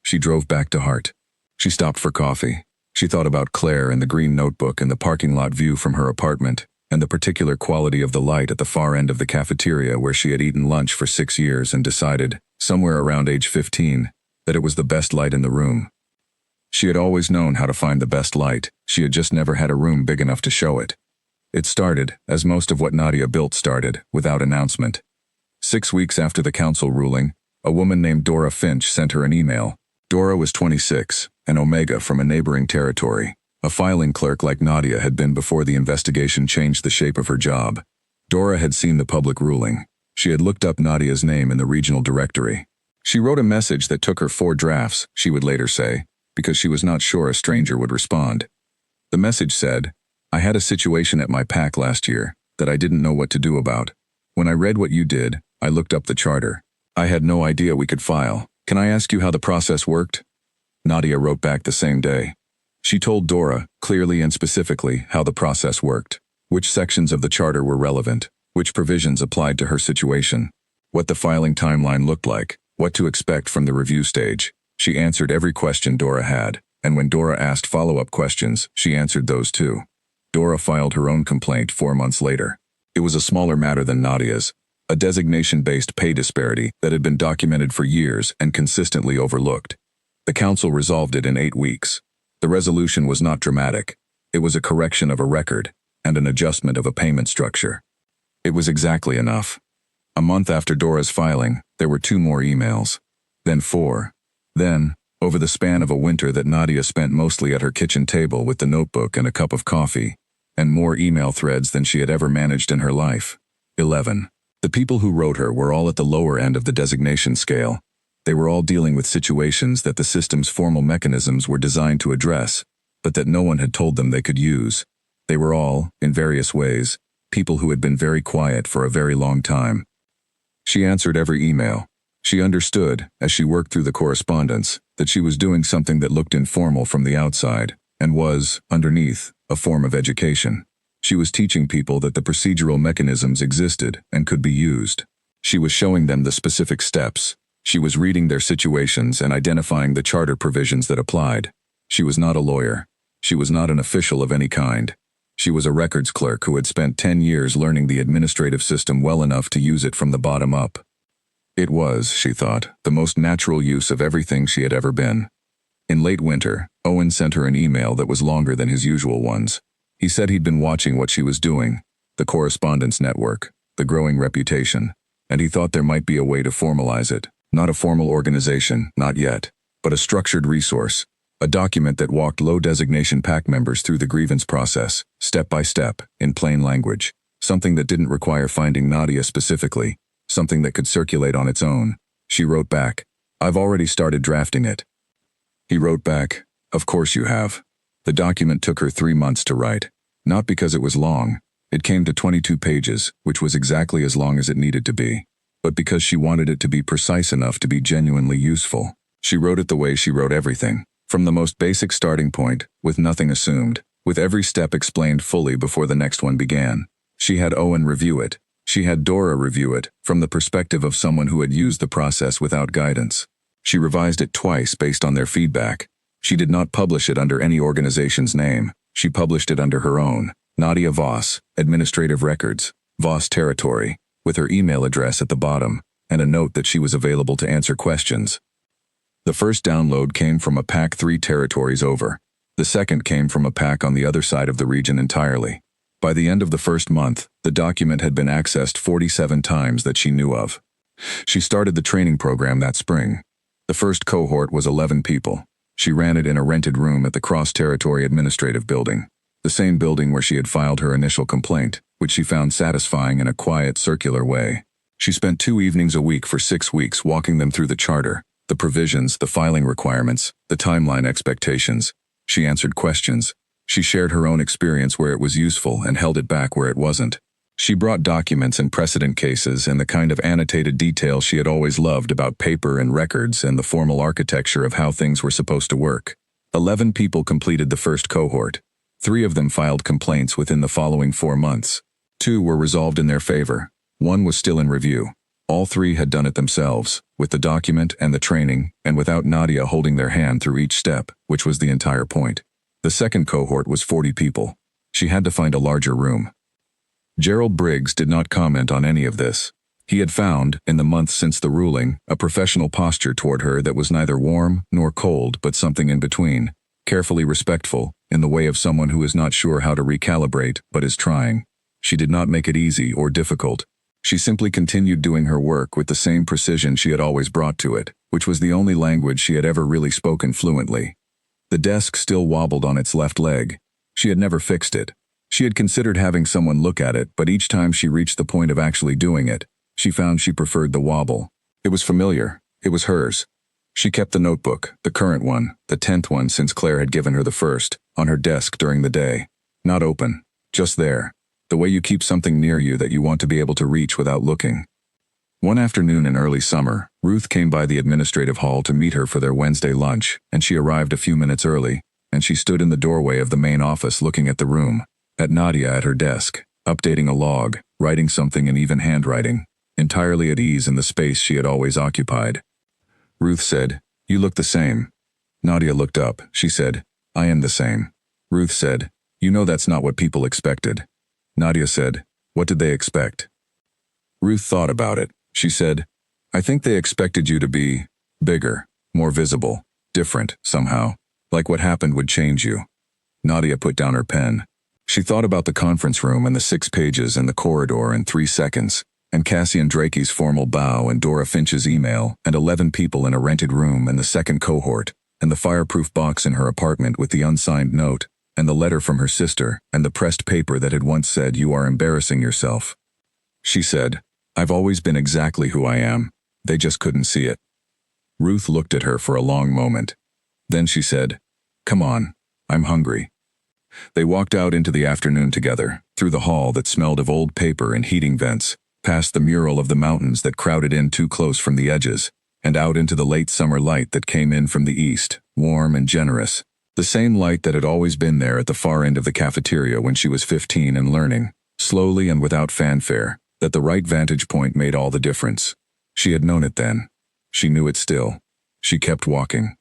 She drove back to Hart. She stopped for coffee. She thought about Claire and the green notebook and the parking lot view from her apartment, and the particular quality of the light at the far end of the cafeteria where she had eaten lunch for 6 years and decided, somewhere around age 15, that it was the best light in the room. She had always known how to find the best light, she had just never had a room big enough to show it. It started, as most of what Nadia built started, without announcement. 6 weeks after the council ruling, a woman named Dora Finch sent her an email. Dora was 26, an Omega from a neighboring territory. A filing clerk like Nadia had been before the investigation changed the shape of her job. Dora had seen the public ruling. She had looked up Nadia's name in the regional directory. She wrote a message that took her 4 drafts, she would later say, because she was not sure a stranger would respond. The message said, "I had a situation at my pack last year that I didn't know what to do about. When I read what you did, I looked up the charter. I had no idea we could file. Can I ask you how the process worked? Nadia wrote back the same day. She told Dora, clearly and specifically, how the process worked, which sections of the charter were relevant, which provisions applied to her situation, what the filing timeline looked like, what to expect from the review stage. She answered every question Dora had, and when Dora asked follow-up questions, she answered those too. Dora filed her own complaint 4 months later. It was a smaller matter than Nadia's, a designation-based pay disparity that had been documented for years and consistently overlooked. The council resolved it in 8 weeks. The resolution was not dramatic. It was a correction of a record and an adjustment of a payment structure. It was exactly enough. A month after Dora's filing, there were 2 more emails. Then 4. Then, over the span of a winter that Nadia spent mostly at her kitchen table with the notebook and a cup of coffee, and more email threads than she had ever managed in her life. 11. The people who wrote her were all at the lower end of the designation scale. They were all dealing with situations that the system's formal mechanisms were designed to address, but that no one had told them they could use. They were all, in various ways, people who had been very quiet for a very long time. She answered every email. She understood, as she worked through the correspondence, that she was doing something that looked informal from the outside, and was, underneath, a form of education. She was teaching people that the procedural mechanisms existed and could be used. She was showing them the specific steps. She was reading their situations and identifying the charter provisions that applied. She was not a lawyer. She was not an official of any kind. She was a records clerk who had spent 10 years learning the administrative system well enough to use it from the bottom up. It was, she thought, the most natural use of everything she had ever been. In late winter, Owen sent her an email that was longer than his usual ones. He said he'd been watching what she was doing, the correspondence network, the growing reputation, and he thought there might be a way to formalize it. Not a formal organization, not yet, but a structured resource, a document that walked low designation PAC members through the grievance process, step by step, in plain language, something that didn't require finding Nadia specifically, something that could circulate on its own. She wrote back, "I've already started drafting it." He wrote back, "Of course you have." The document took her 3 months to write, not because it was long. It came to 22 pages, which was exactly as long as it needed to be, but because she wanted it to be precise enough to be genuinely useful. She wrote it the way she wrote everything, from the most basic starting point, with nothing assumed, with every step explained fully before the next one began. She had Owen review it. She had Dora review it, from the perspective of someone who had used the process without guidance. She revised it twice based on their feedback. She did not publish it under any organization's name. She published it under her own, Nadia Voss, Administrative Records, Voss Territory, with her email address at the bottom, and a note that she was available to answer questions. The first download came from a PAC 3 territories over. The second came from a PAC on the other side of the region entirely. By the end of the first month, the document had been accessed 47 times that she knew of. She started the training program that spring. The first cohort was 11 people. She ran it in a rented room at the Cross Territory Administrative Building, the same building where she had filed her initial complaint, which she found satisfying in a quiet, circular way. She spent 2 evenings a week for 6 weeks walking them through the charter, the provisions, the filing requirements, the timeline expectations. She answered questions. She shared her own experience where it was useful and held it back where it wasn't. She brought documents and precedent cases and the kind of annotated detail she had always loved about paper and records and the formal architecture of how things were supposed to work. 11 people completed the first cohort. 3 of them filed complaints within the following 4 months. 2 were resolved in their favor. 1 was still in review. All 3 had done it themselves, with the document and the training, and without Nadia holding their hand through each step, which was the entire point. The second cohort was 40 people. She had to find a larger room. Gerald Briggs did not comment on any of this. He had found, in the months since the ruling, a professional posture toward her that was neither warm nor cold but something in between, carefully respectful, in the way of someone who is not sure how to recalibrate but is trying. She did not make it easy or difficult. She simply continued doing her work with the same precision she had always brought to it, which was the only language she had ever really spoken fluently. The desk still wobbled on its left leg. She had never fixed it. She had considered having someone look at it, but each time she reached the point of actually doing it, she found she preferred the wobble. It was familiar. It was hers. She kept the notebook, the current one, the 10th one since Claire had given her the first, on her desk during the day. Not open. Just there. The way you keep something near you that you want to be able to reach without looking. One afternoon in early summer, Ruth came by the administrative hall to meet her for their Wednesday lunch, and she arrived a few minutes early, and she stood in the doorway of the main office looking at the room, at Nadia at her desk, updating a log, writing something in even handwriting, entirely at ease in the space she had always occupied. Ruth said, "You look the same." Nadia looked up. She said, "I am the same." Ruth said, "You know that's not what people expected." Nadia said, "What did they expect?" Ruth thought about it. She said, "I think they expected you to be bigger, more visible, different, somehow, like what happened would change you." Nadia put down her pen. She thought about the conference room and the 6 pages and the corridor in 3 seconds, and Cassian Drake's formal bow and Dora Finch's email, and 11 people in a rented room and the second cohort, and the fireproof box in her apartment with the unsigned note, and the letter from her sister, and the pressed paper that had once said, "You are embarrassing yourself." She said, "I've always been exactly who I am. They just couldn't see it." Ruth looked at her for a long moment. Then she said, "Come on, I'm hungry." They walked out into the afternoon together, through the hall that smelled of old paper and heating vents, past the mural of the mountains that crowded in too close from the edges, and out into the late summer light that came in from the east, warm and generous. The same light that had always been there at the far end of the cafeteria when she was 15 and learning, slowly and without fanfare, that the right vantage point made all the difference. She had known it then. She knew it still. She kept walking.